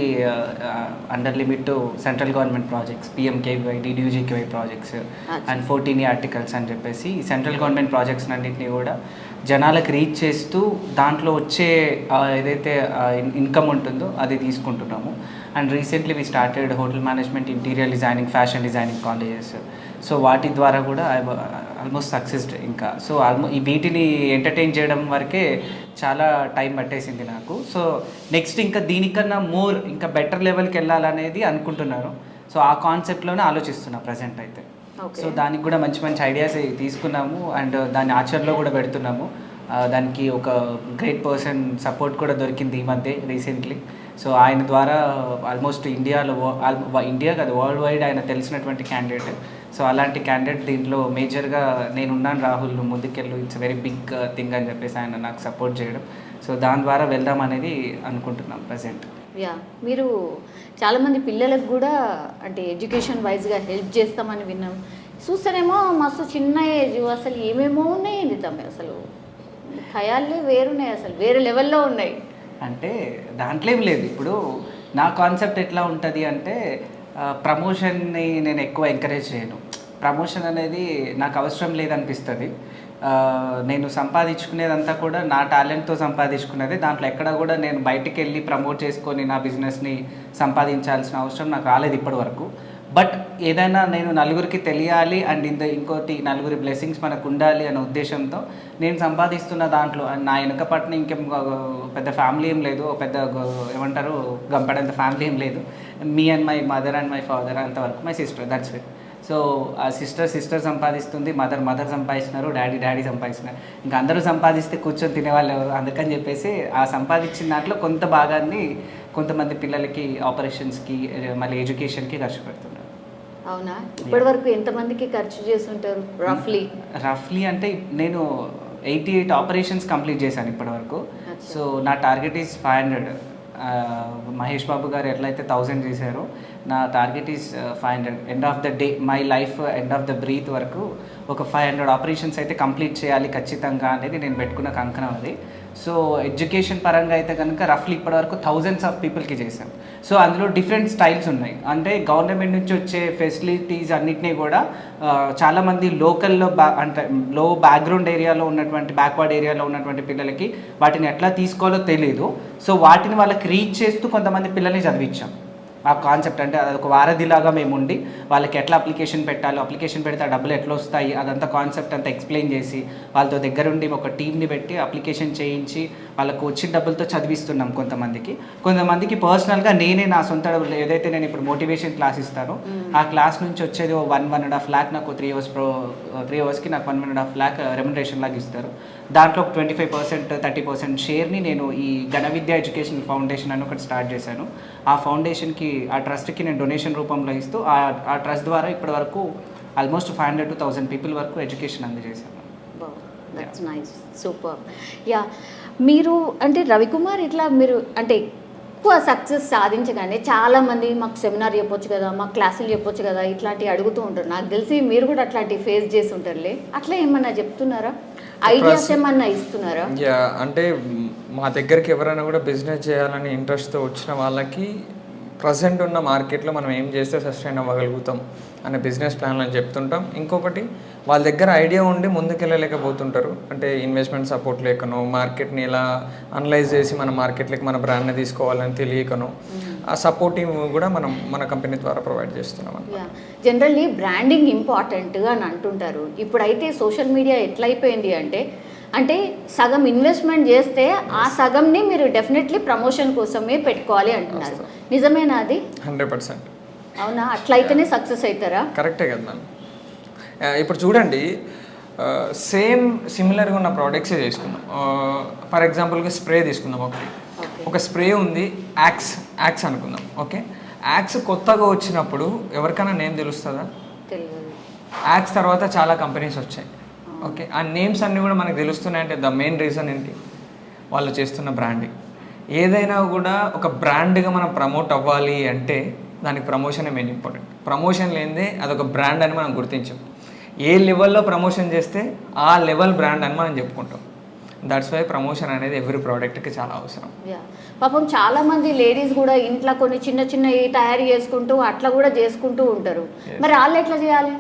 under limit to central government projects, PMKY, DDUGKY projects and 14 articles అని చెప్పేసి central government projects అన్నింటినీ కూడా జనాలకు reach చేస్తూ దాంట్లో వచ్చే ఏదైతే ఇన్కమ్ ఉంటుందో అది తీసుకుంటున్నాము. And recently we started hotel management, interior designing, fashion designing colleges. So వాటి ద్వారా కూడా ఆల్మోస్ట్ సక్సెస్డ్. ఇంకా సో ఈ వీటిని ఎంటర్టైన్ చేయడం వరకే చాలా టైం పట్టేసింది నాకు. సో నెక్స్ట్ ఇంకా దీనికన్నా మోర్ ఇంకా బెటర్ లెవెల్కి వెళ్ళాలనేది అనుకుంటున్నారు. సో ఆ కాన్సెప్ట్లోనే ఆలోచిస్తున్నా ప్రజెంట్ అయితే. సో దానికి కూడా మంచి మంచి ఐడియాస్ తీసుకున్నాము అండ్ దాన్ని ఆచరణలో కూడా పెడుతున్నాము. దానికి ఒక గ్రేట్ పర్సన్ సపోర్ట్ కూడా దొరికింది ఈ మధ్య రీసెంట్లీ. సో ఆయన ద్వారా ఆల్మోస్ట్ ఇండియా కాదు వరల్డ్ వైడ్ ఆయన తెలిసినటువంటి క్యాండిడేట్. సో అలాంటి క్యాండిడేట్ దీంట్లో మేజర్గా నేనున్నాను, రాహుల్ ముందుకెళ్ళు, ఇట్స్ వెరీ బిగ్ థింగ్ అని చెప్పేసి ఆయన నాకు సపోర్ట్ చేయడం. సో దాని ద్వారా వెళ్దాం అనేది అనుకుంటున్నాం ప్రజెంట్. యా, మీరు చాలామంది పిల్లలకు కూడా అంటే ఎడ్యుకేషన్ వైజ్గా హెల్ప్ చేస్తామని విన్నాం. చూస్తేనేమో మస్తు చిన్న ఏజ్, అసలు ఏమేమో ఉన్నాయండి తమ్మి, అసలు ఖయాల్లే వేరున్నాయి, అసలు వేరే లెవెల్లో ఉన్నాయి. అంటే దాంట్లో ఏం లేదు. ఇప్పుడు నా కాన్సెప్ట్ ఎట్లా ఉంటుంది అంటే ప్రమోషన్ని నేను ఎక్కువ ఎంకరేజ్ చేయను. ప్రమోషన్ అనేది నాకు అవసరం లేదనిపిస్తుంది. నేను సంపాదించుకునేదంతా కూడా నా టాలెంట్తో సంపాదించుకునేది. దాంట్లో ఎక్కడ కూడా నేను బయటికి వెళ్ళి ప్రమోట్ చేసుకొని నా బిజినెస్ని సంపాదించాల్సిన అవసరం నాకు రాలేదు ఇప్పటి వరకు. బట్ ఏదైనా నేను నలుగురికి తెలియాలి అండ్ ఇంకోటి నలుగురి బ్లెస్సింగ్స్ మనకు ఉండాలి అనే ఉద్దేశంతో నేను సంపాదిస్తున్న దాంట్లో అండ్ నా వెనక పట్ల ఇంకేం పెద్ద ఫ్యామిలీ ఏం లేదు, పెద్ద ఏమంటారు గంపడంత ఫ్యామిలీ ఏం లేదు. Me and my mother and my father, అంతవరకు my sister, that's it. So ఆ సిస్టర్ సంపాదిస్తుంది, మదర్ సంపాదిస్తున్నారు, డాడీ సంపాదిస్తున్నారు. ఇంకా అందరూ సంపాదిస్తే కూర్చొని తినేవాళ్ళు ఎవరు? అందుకని చెప్పేసి ఆ సంపాదించిన దాంట్లో కొంత భాగాన్ని కొంతమంది పిల్లలకి, ఆపరేషన్స్కి, మళ్ళీ ఎడ్యుకేషన్కి ఖర్చు పెడుతున్నారు. అవునా? ఇప్పటి వరకు ఎంతమందికి ఖర్చు చేస్తుంటారు రఫ్లీ? అంటే నేను 88 ఆపరేషన్స్ కంప్లీట్ చేశాను ఇప్పటి వరకు. సో నా టార్గెట్ ఈజ్ 500. మహేష్ బాబు గారు ఎట్లయితే 1000 చేశారో నా target is 500. End of the day, my life end of the breath వరకు ఒక 500 ఆపరేషన్స్ అయితే కంప్లీట్ చేయాలి ఖచ్చితంగా అనేది నేను పెట్టుకున్న కంకణం అది. సో ఎడ్యుకేషన్ పరంగా అయితే కనుక రఫ్లీ ఇప్పటివరకు థౌజండ్స్ ఆఫ్ పీపుల్కి చేశాం. సో అందులో డిఫరెంట్ స్టైల్స్ ఉన్నాయి. అంటే గవర్నమెంట్ నుంచి వచ్చే ఫెసిలిటీస్ అన్నిటినీ కూడా చాలామంది లోకల్లో అంటే లో బ్యాక్గ్రౌండ్ ఏరియాలో ఉన్నటువంటి, బ్యాక్వర్డ్ ఏరియాలో ఉన్నటువంటి పిల్లలకి వాటిని ఎట్లా తీసుకోవాలో తెలియదు. సో వాటిని వాళ్ళకి రీచ్ చేస్తూ కొంతమంది పిల్లల్ని చదివించాం. ఆ కాన్సెప్ట్ అంటే అదొక వారధిలాగా మేము ఉండి వాళ్ళకి ఎట్లా అప్లికేషన్ పెట్టాలి, అప్లికేషన్ పెడితే ఆ డబ్బులు ఎట్లా వస్తాయి, అదంతా కాన్సెప్ట్ అంతా ఎక్స్ప్లెయిన్ చేసి వాళ్ళతో దగ్గరుండి ఒక టీమ్ని పెట్టి అప్లికేషన్ చేయించి వాళ్ళకు వచ్చిన డబ్బులతో చదివిస్తున్నాం. కొంతమందికి పర్సనల్గా నేనే నా సొంత డబ్బులు, ఏదైతే నేను ఇప్పుడు మోటివేషన్ క్లాస్ ఇస్తానో ఆ క్లాస్ నుంచి వచ్చేది 1.5 lakh నాకు 3 అవర్స్కి నాకు 1.5 lakh రెమ్యునరేషన్ లాగా ఇస్తారు. దాంట్లో 25%, 30% షేర్ని నేను ఈ ఘన విద్య ఎడ్యుకేషన్ ఫౌండేషన్ అని ఒకటి స్టార్ట్ చేశాను. ఆ ఫౌండేషన్కి, ఆ ట్రస్ట్కి నేను డొనేషన్ రూపంలో ఇస్తూ ఆ ట్రస్ట్ ద్వారా ఇప్పటి వరకు ఆల్మోస్ట్ 500 to 1000 పీపుల్ వరకు ఎడ్యుకేషన్ అందజేశాను. That's nice, super. యా, మీరు అంటే రవికుమార్ ఇట్లా మీరు అంటే ఎక్కువ సక్సెస్ సాధించగానే చాలామంది మాకు సెమినార్ చెప్పొచ్చు కదా, మాకు క్లాసులు చెప్పొచ్చు కదా, ఇట్లాంటివి అడుగుతూ ఉంటారు. నాకు తెలిసి మీరు కూడా అట్లాంటివి ఫేస్ చేసి ఉంటారులే. అట్లా ఏమన్నా చెప్తున్నారా, ఐడియాస్ ఏమన్నా ఇస్తున్నారా? యా, అంటే మా దగ్గరికి ఎవరైనా కూడా బిజినెస్ చేయాలని ఇంట్రెస్ట్తో వచ్చిన వాళ్ళకి ప్రజెంట్ ఉన్న మార్కెట్లో మనం ఏం చేస్తే సస్టైన్ అవ్వగలుగుతాం అనే బిజినెస్ ప్లాన్ అని చెప్తుంటాం. ఇంకొకటి, వాళ్ళ దగ్గర ఐడియా ఉండి ముందుకెళ్ళలేకపోతుంటారు. అంటే ఇన్వెస్ట్మెంట్ సపోర్ట్ లేకనో, మార్కెట్ని ఇలా అనలైజ్ చేసి మన మార్కెట్లోకి మన బ్రాండ్ని తీసుకోవాలని తెలియకనో, ఆ సపోర్టివ్ కూడా మనం మన కంపెనీ ద్వారా ప్రొవైడ్ చేస్తున్నాం. జనరల్లీ బ్రాండింగ్ ఇంపార్టెంట్ అని అంటుంటారు. ఇప్పుడైతే సోషల్ మీడియా ఎట్లయిపోయింది అంటే సగం ఇన్వెస్ట్మెంట్ చేస్తే ఆ సగంని మీరు డెఫినెట్లీ ప్రమోషన్ కోసమే పెట్టుకోవాలి అంటున్నారు. నిజమేనా అది? 100%. అవునా? అట్లయితేనే సక్సెస్ అవుతారా? కరెక్టే కదా మ్యామ్. ఇప్పుడు చూడండి, సేమ్ సిమిలర్గా ఉన్న ప్రోడక్ట్సే తీసుకుందాం. ఫర్ ఎగ్జాంపుల్గా స్ప్రే తీసుకుందాం. ఒక స్ప్రే ఉంది, యాక్స్ అనుకుందాం. ఓకే, యాక్స్ కొత్తగా వచ్చినప్పుడు ఎవరికైనా నేమ్ తెలుస్తుందా? తెలియదు. యాక్స్ తర్వాత చాలా కంపెనీస్ వచ్చాయి. ఓకే, ఆ నేమ్స్ అన్నీ కూడా మనకు తెలుస్తున్నాయంటే ద మెయిన్ రీజన్ ఏంటి? వాళ్ళు చేస్తున్న బ్రాండింగ్. ఏదైనా కూడా ఒక బ్రాండ్గా మనం ప్రమోట్ అవ్వాలి అంటే దానికి ప్రమోషన్ మెయిన్ ఇంపార్టెంట్. ప్రమోషన్ లేనిదే అదొక బ్రాండ్ అని మనం గుర్తించాం. ఏ లెవెల్లో ప్రమోషన్ చేస్తే ఆ లెవెల్ బ్రాండ్ అని మనం చెప్పుకుంటాం. దట్స్ వై ప్రమోషన్ అనేది ఎవ్రీ ప్రోడక్ట్కి చాలా అవసరం. పాపం చాలా మంది లేడీస్ కూడా ఇంట్లో కొన్ని చిన్న చిన్నవి తయారు చేసుకుంటూ అట్లా కూడా చేసుకుంటూ ఉంటారు. మరి వాళ్ళు ఎట్లా చేయాలి?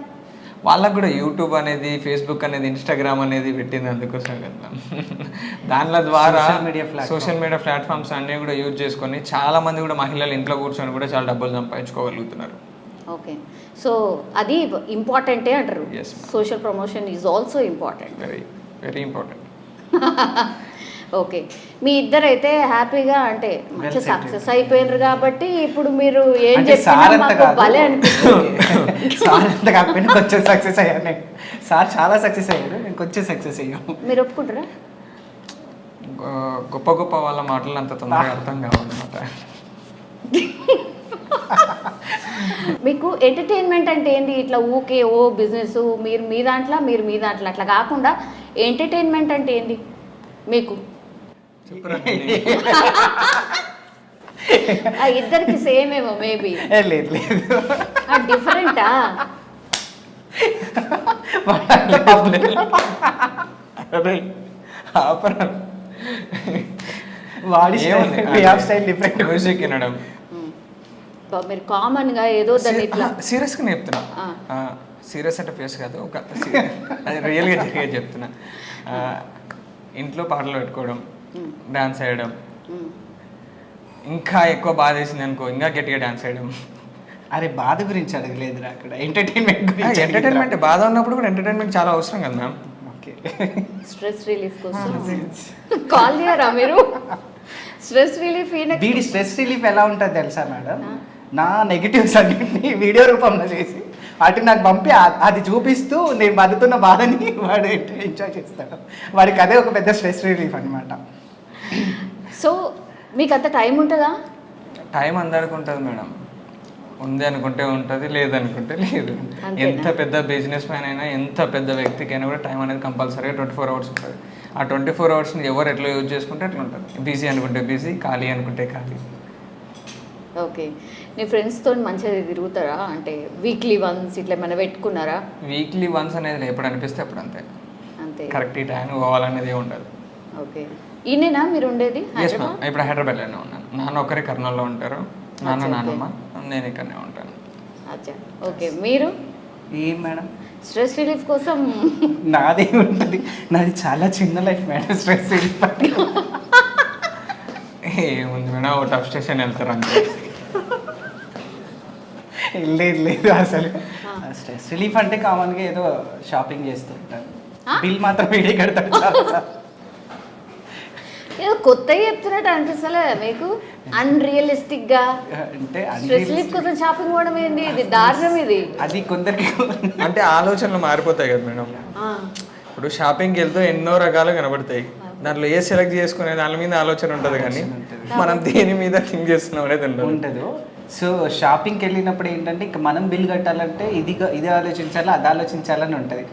వాళ్ళకు కూడా యూట్యూబ్ అనేది, ఫేస్బుక్ అనేది, ఇన్స్టాగ్రామ్ అనేది పెట్టింది అందుకోసం కదా. దానిల ద్వారా సోషల్ మీడియా ప్లాట్ఫామ్స్ అన్నీ కూడా యూజ్ చేసుకొని చాలా మంది కూడా మహిళలు ఇంట్లో కూర్చొని కూడా చాలా డబ్బులు సంపాదించుకోగలుగుతున్నారు. ఓకే, సో అది ఇంపార్టెంటే అంటారు. Yes, social promotion is also important. Very very important. Okay, మీ ఇద్దరైతే హ్యాపీగా అంటే మంచి సక్సెస్ అయిపోయినారు కాబట్టి ఇప్పుడు మీరు ఏం చెప్పినా మాకు భలే అనిపిస్తుంది. సార్ అంత కాకపోయినా కొంచెం సక్సెస్ అయ్యాను నేను. సార్ చాలా సక్సెస్ అయ్యాడు, నేను కొంచెం సక్సెస్ అయ్యాను. మీరు ఒప్పుకుంటారా? గొప్ప గొప్ప వాళ్ళ మాటలు అంత తొందరగా అర్థం కావాలన్నమాట. మీకు ఎంటర్టైన్మెంట్ అంటే ఏంటి? ఇట్లా ఊకే ఓ బిజినెస్ మీరు మీ దాంట్లో అట్లా కాకుండా ఎంటర్టైన్మెంట్ అంటే ఏంటి మీకు? ఇద్దరికి సేమ్ ఏమో మేబీ. లేదు లేదు, డిఫరెంటా? వాడి స్టైల్ డిఫరెంట్. మ్యూజిక్ వినడం. మీరు కామన్ గా ఏదో దాన్ని ఇట్లా సీరియస్గా చెప్తున్నా. సీరియస్ అంటే ఫేస్ కాదు, ఒక అది రియల్గా జరిగే చెప్తున్నా. ఇంట్లో పాటలు పెట్టుకోవడం, డాన్స్ వేయడం, ఇంకా ఎక్కువ బాధ వేసింది అనుకో ఇంకా గట్టిగా డాన్స్ వేయడం. అరే బాధ గురించి అడగలేదురా అక్కడ, ఎంటర్టైన్మెంట్ గురించి. ఎంటర్టైన్మెంట్ బాధ ఉన్నప్పుడు కూడా ఎంటర్టైన్మెంట్ చాలా అవసరం కదా మ్యామ్. ఓకే, స్ట్రెస్ రిలీఫ్ కోసం కాల్ చేయరా మీరు? స్ట్రెస్ రిలీఫ్ వీడి స్ట్రెస్ రిలీఫ్ ఎలా ఉంటుంది తెలుసా మేడం? నా నెగిటివ్స్ అన్నింటినీ వీడియో రూపంలో చేసి వాటిని నాకు పంపి అది చూపిస్తూ నేను బతుకున్న బాధని వాడు ఎంజాయ్ చేస్తాడు. వాడికి అదే ఒక పెద్ద స్ట్రెస్ రిలీఫ్ అనమాట. సో మీకు అంత టైం ఉంటుందా? టైం అందరికి ఉంటుంది మేడం. ఉంది అనుకుంటే ఉంటుంది, లేదనుకుంటే లేదు. ఎంత పెద్ద బిజినెస్ మ్యాన్ అయినా, ఎంత పెద్ద వ్యక్తికైనా కూడా టైం అనేది కంపల్సరీగా 24 hours ఉంటుంది. ఆ 24 hoursని ఎవరు ఎట్లా యూజ్ చేసుకుంటే అట్లా ఉంటుంది. బిజీ అనుకుంటే బిజీ, ఖాళీ అనుకుంటే ఖాళీ. ఓకే, నీ ఫ్రెండ్స్తో మంచిగా తిరుగుతారా? అంటే వీక్లీ వన్స్ ఇట్లా ఏమైనా పెట్టుకున్నారా? వీక్లీ వన్స్ అనేది ఎప్పుడు అనిపిస్తే అప్పుడు అంతే. అంతే, కరెక్ట్ ఈ టైం పోవాలనేది ఉండదు. ఓకే, ఈయనేనా మీరు ఉండేది? ఇప్పుడు హైదరాబాద్లోనే ఉన్నాను. నాన్న ఒకరే కర్నూలులో ఉంటారు. నాన్నమ్మ, నేను ఇక్కడనే ఉంటాను. అచ్చా, ఓకే. మీరు ఏం మేడం స్ట్రెస్ రిలీఫ్ కోసం? నాదే ఉంటుంది, నాది చాలా చిన్న లైఫ్ మేడం. స్ట్రెస్ రిలీఫ్ ఏముంది మేడం, ఒక టఫ్ స్టేషన్ వెళ్తారు అంతే. లేదు లేదు, అసలు స్ట్రెస్ రిలీఫ్ అంటే కామన్గా ఏదో షాపింగ్ చేస్తూ ఉంటాను. బిల్ మాత్రం వీడియో కడతాడు. ఏదో కొత్తగా చెప్తున్నట్టు అనిపిస్తలే మీకు? అన్రియలిస్టిక్ గా అంటే స్ట్రెస్ రిలీఫ్ కోసం షాపింగ్ పోవడం ఏంది? ఇది దారుణం. ఇది అది కొందరికి అంటే ఆలోచనలు మారిపోతాయి కదా మేడం. ఇప్పుడు షాపింగ్కి వెళ్తే ఎన్నో రకాలు కనబడతాయి. దాంట్లో ఏ సెలెక్ట్ చేసుకునే దాని మీద ఆలోచన ఉంటుంది, కానీ మనం దేని మీద థింక్ చేస్తున్నాం అనేది ఉండదు. సో షాపింగ్కి వెళ్ళినప్పుడు ఏంటంటే ఇంకా మనం బిల్ కట్టాలంటే ఇది ఆలోచించాలా, అది ఆలోచించాలని ఉంటుంది.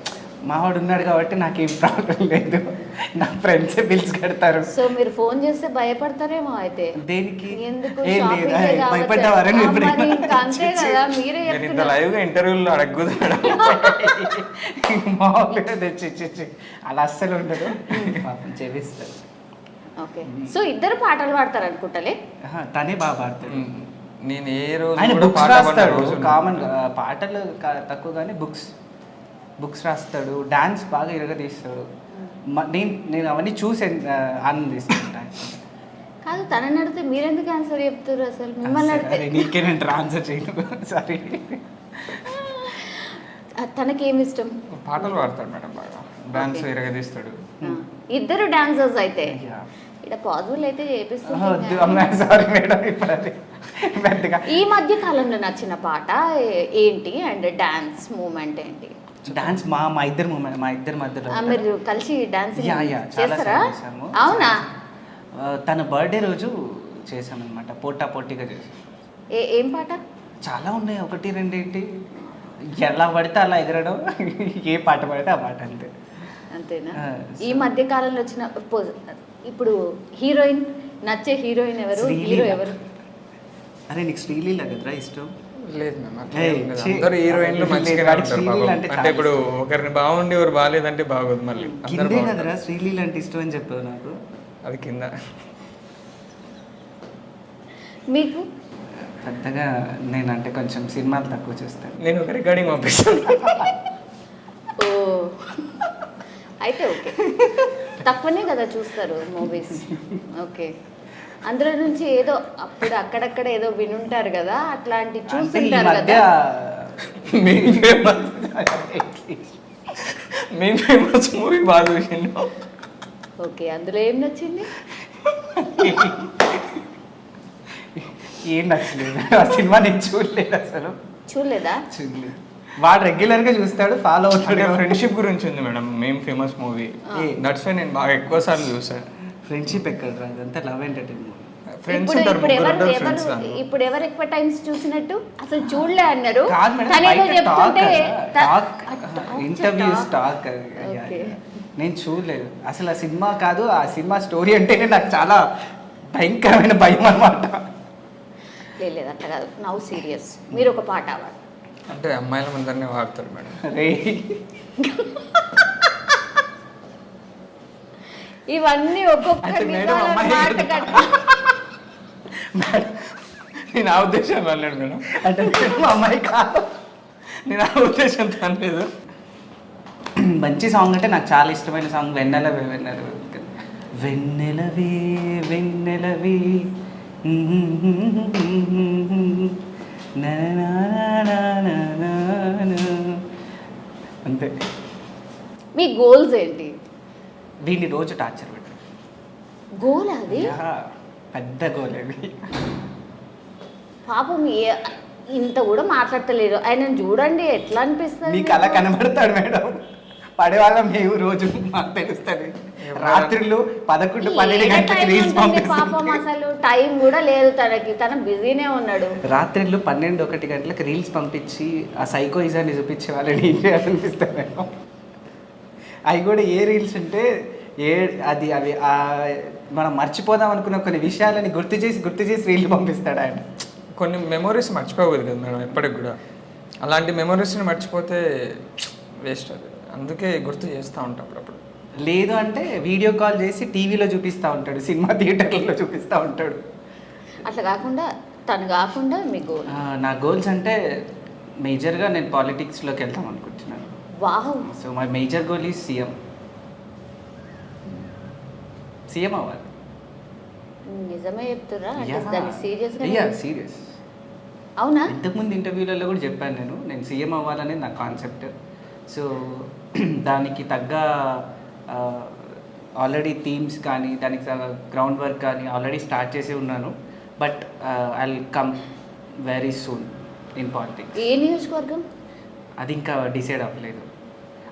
మావాడు ఉన్నాడు కాబట్టి నాకేం ప్రాబ్లం లేదు, నా ఫ్రెండ్సే బిల్స్ కడతారు. సో మీరు ఫోన్ చేస్తే భయపడతారేమో అయితే. దేనికి? ఎందుకు? భయపడ్డావారని అంతే కదా, మీరే ఇంత లైవ్ గా ఇంటర్వ్యూలో అడగదు మామూలుగా తెచ్చి అలా అస్సలు ఉండదు, పాపం చేపిస్తారు. ఓకే, సో ఇద్దరు పాటలు పాడతారు అనుకుంటలే? తనే బాగా పాడతాడు. నేను ఏ రోజు ఆయన బుక్స్ రాస్తాడు. కామన్ పాటలు తక్కువ కానీ బుక్స్ రాస్తాడు, డాన్స్ బాగా ఇరగదీస్తాడు. నేను అవన్నీ చూసి ఆనందిస్తాను. కాదు, తనని అడిగితే మీరెందుకు ఆన్సర్ చెప్తారు అసలు? మిమ్మల్ని అడిగితే నీకే నేను ఆన్సర్ చేయను, సారీ. తనకి ఏమి ఇష్టం? పాటలు పాడతాడు మేడం, బాగా డాన్స్ ఇరగదీస్తాడు. ఇద్దరు డాన్సర్స్ అయితే ఇక్కడ పాజిబుల్ అయితే చేపిస్తుంది. సారీ మేడం, ఇప్పుడు అది పెద్దగా. ఈ మధ్య కాలంలో నచ్చిన పాట ఏంటి అండ్ డాన్స్ మూమెంట్ ఏంటి? డాన్స్ మా ఇద్దరు మధ్యలో మీరు కలిసి డాన్స్ చేస్తారా? అవునా? తన బర్త్డే రోజు చేసామన్నమాట, పోటీగా చేసాం. ఏం పాట? చాలా ఉన్నాయి, 1 2 ఏంటి, ఎలా పడితే అలా ఎగరడం, ఏ పాట పడితే ఆ పాట, అంతే. అంతేనా? ఈ మధ్య కాలంలో వచ్చిన ఇప్పుడు హీరోయిన్, నచ్చే హీరోయిన్ ఎవరు? హీరో ఎవరు? అరే నీకు శ్రీలీల కదరా ఇష్టం? లేదు మ్యామ్ అట్లా ఏయ్, ఏం లేదు. ఛీ. అందరూ హీరోయిన్లు మంచిగానే వాడికి ఉంటారు శ్రీలీల పాపం. అంటే అంటే చాలా ఇప్పుడు ఒకరిని బాగుండి ఎవరు బాగాలేదంటే బాగోదు మళ్ళీ అందరూ కిందే బాగుంటారు. కదరా శ్రీలీల అంటే ఇష్టం అని చెప్పావు నాకు. అది కింద. మీకు పెద్దగా నేనంటే కొంచెం సినిమాలు తక్కువ చూస్తాను. నేను ఒక రికార్డింగ్ పంపిస్తాను. ఓ అయితే ఓకే, తక్కువనే కదా చూస్తారు మూవీస్. ఓకే, అందులో నుంచి ఏదో అప్పుడు అక్కడక్కడ ఏదో వినుంటారు కదా, అట్లాంటి అంటే ఈ చూస్తుంటారు మధ్య కదా. మేము ఫేమస్ మూవీ బాగా చూసిండు. ఓకే, అందులో ఏం నచ్చింది? ఏం నచ్చలేదు ఆ సినిమా, నేను చూడలేదు అసలు. చూడలేదా? చూడలేదు. వాడు రెగ్యులర్ గా చూస్తాడు, ఫాలో అవుతాడు. ఫ్రెండ్షిప్ గురించి ఉంది మేడం మేము ఫేమస్ మూవీ. దట్స్ వై నేను బాగా ఎక్కువ సార్లు చూసాను. ఫ్రెండ్షిప్ ఎక్కడ రా, ఇదంతా లవ్ ఎంటర్టైన్మెంట్. ఫ్రెండ్స్ ఇప్పుడు ఉంటారు, ఇప్పుడు ముగ్గురు ఎవరు ఉంటారు ఫ్రెండ్స్ ఎవరు దాంట్లో. ఇప్పుడు ఎవరు ఎక్కువ టైమ్స్ చూసినట్టు? అసలు చూడలే అన్నారు. కాదు మేడం, తనేదో బయట టాక్ చెప్తుంటే ఇంటర్వ్యూస్ టాక్. ఓకే. నేను చూడలేదు అసలు ఆ సినిమా. కాదు ఆ సినిమా స్టోరీ అంటేనే నాకు చాలా భయంకరమైన భయం అన్నమాట. లేదు అట్లా కాదు, నౌ సీరియస్. మీరు ఒక పాట అవ్వాలి. అంటే అమ్మాయిల ముందరనే వాడతారు మేడం. రే ఇవన్నీ ఒక్కొక్కటి అంటే మేడం అమ్మాయి మాట కదా. కట్ట. నేను ఆ ఉద్దేశం అనలేదు మేడం. అంటే మేడం అమ్మాయి కాదు. నేను ఆ ఉద్దేశంతో అనలేదు. మంచి సాంగ్ అంటే నాకు చాలా ఇష్టమైన సాంగ్ వెన్నెలవే వెన్నెలవే. వెన్నెలవే వెన్నెలవే అంతే. మీ గోల్స్ ఏంటి? వీడిని రోజు టార్చర్ పెట్టారు. గోల్ అది? పెద్ద గోల్ అవి. పాపం ఇంత కూడా మాట్లాడతలేరు. ఆయన చూడండి ఎట్లా అనిపిస్తుంది. నీకు అలా కనబడతాడు మేడం. పడేవాళ్ళం మేము రోజు, మాకు తెలుస్తుంది. రాత్రులు 11, 12 గంటలకు రీల్స్ పాపం పంపిస్తాం. అసలు టైం కూడా లేదు తనకి, తన బిజీనే ఉన్నాడు. రాత్రిళ్ళు 12, 1 గంటలకు రీల్స్ పంపించి ఆ సైకోయిజాన్ని చూపించే వాళ్ళని ఏం చేయాలనిపిస్తాను మేడం. అవి కూడా ఏ రీల్స్ అంటే అది అవి మనం మర్చిపోదాం అనుకున్న కొన్ని విషయాలని గుర్తు చేసి రీల్ పంపిస్తాడు ఆయన. కొన్ని మెమొరీస్ మర్చిపోకూడదు కదా మేడం ఎప్పటికి కూడా. అలాంటి మెమొరీస్ని మర్చిపోతే వేస్ట్ అది. అందుకే గుర్తు చేస్తూ ఉంటాం అప్పుడప్పుడు. లేదు అంటే వీడియో కాల్ చేసి టీవీలో చూపిస్తూ ఉంటాడు, సినిమా థియేటర్లలో చూపిస్తూ ఉంటాడు. అట్లా కాకుండా తను కాకుండా మీ గోల్? నా గోల్స్ అంటే మేజర్గా నేను పాలిటిక్స్లోకి వెళ్తాం అనుకుంటున్నాను. Wow. So my major goal is CM అవ్వాలి. నిజమే చెప్తురా? అంటే దాన్ని సీరియస్గా? సీరియస్. అవునా? ఇంతకుముందు ఇంటర్వ్యూలలో కూడా చెప్పాను నేను సీఎం అవ్వాలనే నా కాన్సెప్ట్. సో దానికి తగ్గ ఆల్రెడీ థీమ్స్ కానీ దానికి గ్రౌండ్ వర్క్ కానీ ఆల్రెడీ స్టార్ట్ చేసి ఉన్నాను. But I will come very soon in politics. ఏ నియోజకవర్గం? అది ఇంకా డిసైడ్ అవ్వలేదు,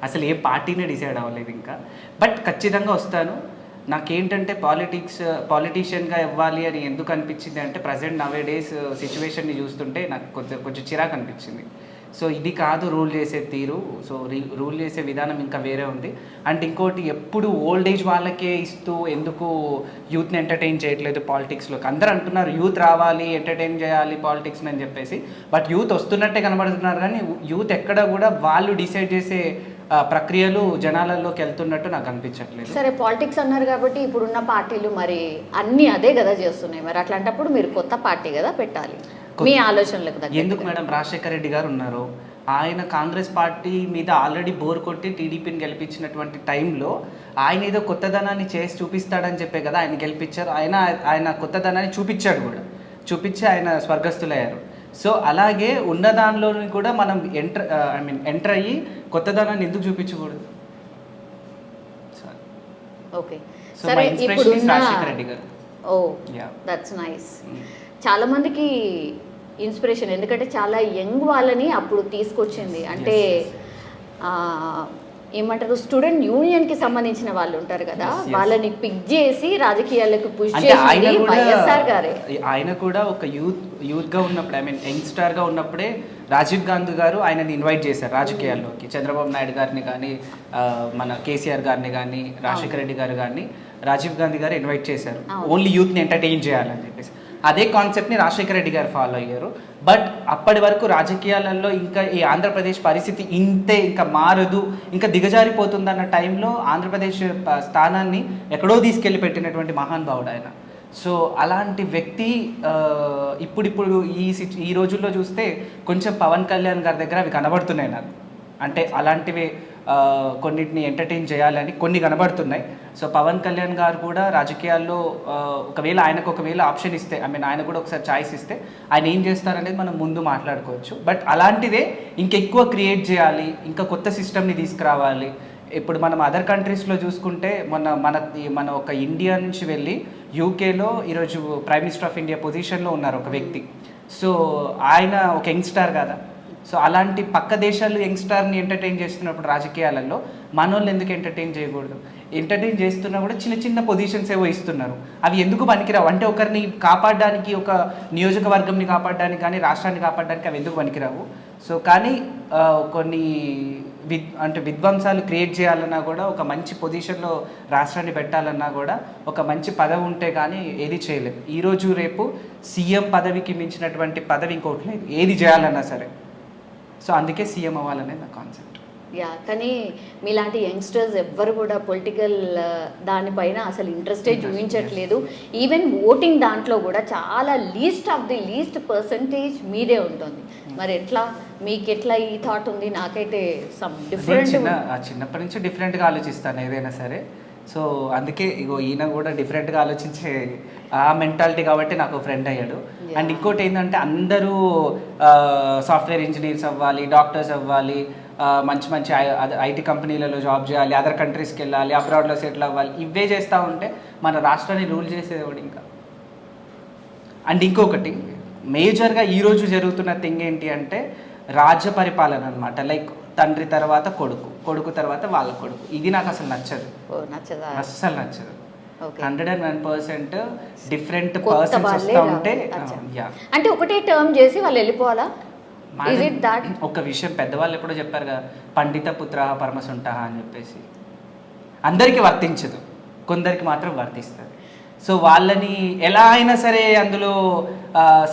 అసలు ఏ పార్టీనే డిసైడ్ అవ్వలేదు ఇంకా. బట్ ఖచ్చితంగా వస్తాను. నాకేంటంటే పాలిటీషియన్గా ఇవ్వాలి అని ఎందుకు అనిపించింది అంటే ప్రజెంట్ నవే డేస్ సిచ్యువేషన్ని చూస్తుంటే నాకు కొంచెం చిరాకు అనిపించింది. సో ఇది కాదు రూల్ చేసే తీరు. సో రూల్ చేసే విధానం ఇంకా వేరే ఉంది. అండ్ ఇంకోటి, ఎప్పుడు ఓల్డ్ ఏజ్ వాళ్ళకే ఇస్తూ ఎందుకు యూత్ని ఎంటర్టైన్ చేయట్లేదు పాలిటిక్స్లోకి. అందరూ అంటున్నారు యూత్ రావాలి, ఎంటర్టైన్ చేయాలి పాలిటిక్స్ని అని చెప్పేసి. బట్ యూత్ వస్తున్నట్టే కనబడుతున్నారు కానీ యూత్ ఎక్కడ కూడా వాళ్ళు డిసైడ్ చేసే ప్రక్రియలు జనాలలోకి వెళ్తున్నట్టు నాకు అనిపించట్లేదు. సరే, పాలిటిక్స్ అన్నారు కాబట్టి ఇప్పుడున్న పార్టీలు మరి అన్నీ అదే కదా చేస్తున్నాయి. మరి అట్లాంటప్పుడు మీరు కొత్త పార్టీ కదా పెట్టాలి మీ ఆలోచనలకు తగ్గ. ఎందుకు మేడం, రాజశేఖర రెడ్డి గారు ఉన్నారు, ఆయన కాంగ్రెస్ పార్టీ మీద ఆల్రెడీ బోర్ కొట్టి టీడీపీని గెలిపించినటువంటి టైంలో ఆయన ఏదో కొత్తదనాన్ని చేసి చూపిస్తాడని చెప్పే కదా ఆయన గెలిపించారు. ఆయన కొత్తదనాన్ని చూపించి ఆయన స్వర్గస్థులయ్యారు. సో అలాగే ఉన్న దానిలోని కూడా మనం ఎంటర్ అయ్యి కొత్తదనాన్ని ఎందుకు చూపించకూడదు? ఓకే, సో సరే. ఇప్పుడు రాజశేఖర రెడ్డి గారు. ఓ, దట్స్ నైస్. చాలా మందికి ఇన్స్పిరేషన్, ఎందుకంటే చాలా యంగ్ వాళ్ళని అప్పుడు తీసుకొచ్చింది. అంటే ఏమంటారు, స్టూడెంట్ యూనియన్కి సంబంధించిన వాళ్ళు ఉంటారు కదా, వాళ్ళని పిక్ చేసి రాజకీయాలకు పుష్ చేసింది వైఎస్ఆర్ గారే. ఆయన కూడా ఒక యూత్గా ఉన్నప్పుడు, యంగ్స్టర్గా ఉన్నప్పుడే రాజీవ్ గాంధీ గారు ఆయనని ఇన్వైట్ చేశారు రాజకీయాల్లోకి. చంద్రబాబు నాయుడు గారిని కానీ, మన కేసీఆర్ గారిని కానీ, రాజశేఖర రెడ్డి గారు కానీ రాజీవ్ గాంధీ గారు ఇన్వైట్ చేశారు ఓన్లీ యూత్ని ఎంటర్టైన్ చేయాలని చెప్పేసి. అదే కాన్సెప్ట్ని రాజశేఖర రెడ్డి గారు ఫాలో అయ్యారు. బట్ అప్పటి వరకు రాజకీయాలలో ఇంకా ఈ ఆంధ్రప్రదేశ్ పరిస్థితి ఇంతే, ఇంకా మారదు, ఇంకా దిగజారిపోతుందన్న టైంలో ఆంధ్రప్రదేశ్ స్థానాన్ని ఎక్కడో తీసుకెళ్ళి పెట్టినటువంటి మహానుభావుడు ఆయన. సో అలాంటి వ్యక్తి ఇప్పుడు ఈ రోజుల్లో చూస్తే కొంచెం పవన్ కళ్యాణ్ గారి దగ్గర అవి కనబడుతున్నాయి నాకు. అంటే అలాంటివి కొన్నిటిని ఎంటర్టైన్ చేయాలని కొన్ని కనబడుతున్నాయి. సో పవన్ కళ్యాణ్ గారు కూడా రాజకీయాల్లో ఒకవేళ ఆప్షన్ ఇస్తే, ఆయన కూడా ఒకసారి ఛాయిస్ ఇస్తే ఆయన ఏం చేస్తారనేది మనం ముందు మాట్లాడుకోవచ్చు. బట్ అలాంటిదే ఇంకెక్కువ క్రియేట్ చేయాలి, ఇంకా కొత్త సిస్టమ్ని తీసుకురావాలి. ఇప్పుడు మనం అదర్ కంట్రీస్లో చూసుకుంటే మన ఒక ఇండియా నుంచి వెళ్ళి యూకేలో ఈరోజు ప్రైమ్ మినిస్టర్ ఆఫ్ ఇండియా పొజిషన్లో ఉన్నారు ఒక వ్యక్తి. సో ఆయన ఒక యంగ్స్టార్ కదా. సో అలాంటి పక్క దేశాలు యంగ్స్టార్ని ఎంటర్టైన్ చేస్తున్నప్పుడు రాజకీయాలలో మనోళ్ళు ఎందుకు ఎంటర్టైన్ చేయకూడదు? ఎంటర్టైన్ చేస్తున్నా కూడా చిన్న చిన్న పొజిషన్స్ ఏవో ఇస్తున్నారు. అవి ఎందుకు పనికిరావు? అంటే ఒకరిని కాపాడడానికి, ఒక నియోజకవర్గంని కాపాడడానికి కానీ రాష్ట్రాన్ని కాపాడడానికి అవి ఎందుకు పనికిరావు? సో కానీ కొన్ని విధ్వంసాలు క్రియేట్ చేయాలన్నా కూడా, ఒక మంచి పొజిషన్లో రాష్ట్రాన్ని పెట్టాలన్నా కూడా ఒక మంచి పదవి ఉంటే కానీ ఏది చేయలేదు. ఈరోజు రేపు సీఎం పదవికి మించినటువంటి పదవి ఇంకోటి లేదు, ఏది చేయాలన్నా సరే. సో అందుకే సీఎం అవ్వాలనేది నా కాన్సెప్ట్. యా, కానీ మీలాంటి యంగ్స్టర్స్ ఎవ్వరు కూడా పొలిటికల్ దానిపైన అసలు ఇంట్రెస్టే చూపించట్లేదు. ఈవెన్ ఓటింగ్ దాంట్లో కూడా చాలా లీస్ట్ పర్సంటేజ్ మీదే ఉంటుంది. మరి ఎట్లా, మీకు ఎట్లా ఈ థాట్ ఉంది? నాకైతే సమ్ డిఫరెంట్. చిన్నప్పటి నుంచి డిఫరెంట్గా ఆలోచిస్తాను ఏదైనా సరే. సో అందుకే ఈయన కూడా డిఫరెంట్గా ఆలోచించే ఆ మెంటాలిటీ కాబట్టి నాకు ఫ్రెండ్ అయ్యాడు. అండ్ ఇంకోటి ఏంటంటే అందరూ సాఫ్ట్వేర్ ఇంజనీర్స్ అవ్వాలి, డాక్టర్స్ అవ్వాలి, మంచి ఐటీ కంపెనీలలో జాబ్ చేయాలి, అదర్ కంట్రీస్కి వెళ్ళాలి, అబ్రాడ్లో సెటిల్ అవ్వాలి, ఇవే చేస్తూ ఉంటే మన రాష్ట్రాన్ని రూల్ చేసేవాడు ఇంకా. అండ్ ఇంకొకటి మేజర్గా ఈరోజు జరుగుతున్న థింగ్ ఏంటి అంటే రాజ్య పరిపాలన అనమాట. లైక్ తండ్రి తర్వాత కొడుకు తర్వాత వాళ్ళ కొడుకు. ఇది నాకు అసలు నచ్చదు, అస్సలు నచ్చదు. 101% డిఫరెంట్ పర్సన్స్ వస్తూ ఉంటే అంటే ఒకటే టర్మ్ చేసి వాళ్ళు వెళ్ళిపోవాలా? ఒక విషయం పెద్దవాళ్ళు ఎప్పుడో చెప్పారు కదా, పండిత పుత్ర పరమసుంట అని చెప్పేసి. అందరికీ వర్తించదు, కొందరికి మాత్రం వర్తిస్తుంది. సో వాళ్ళని ఎలా అయినా సరే అందులో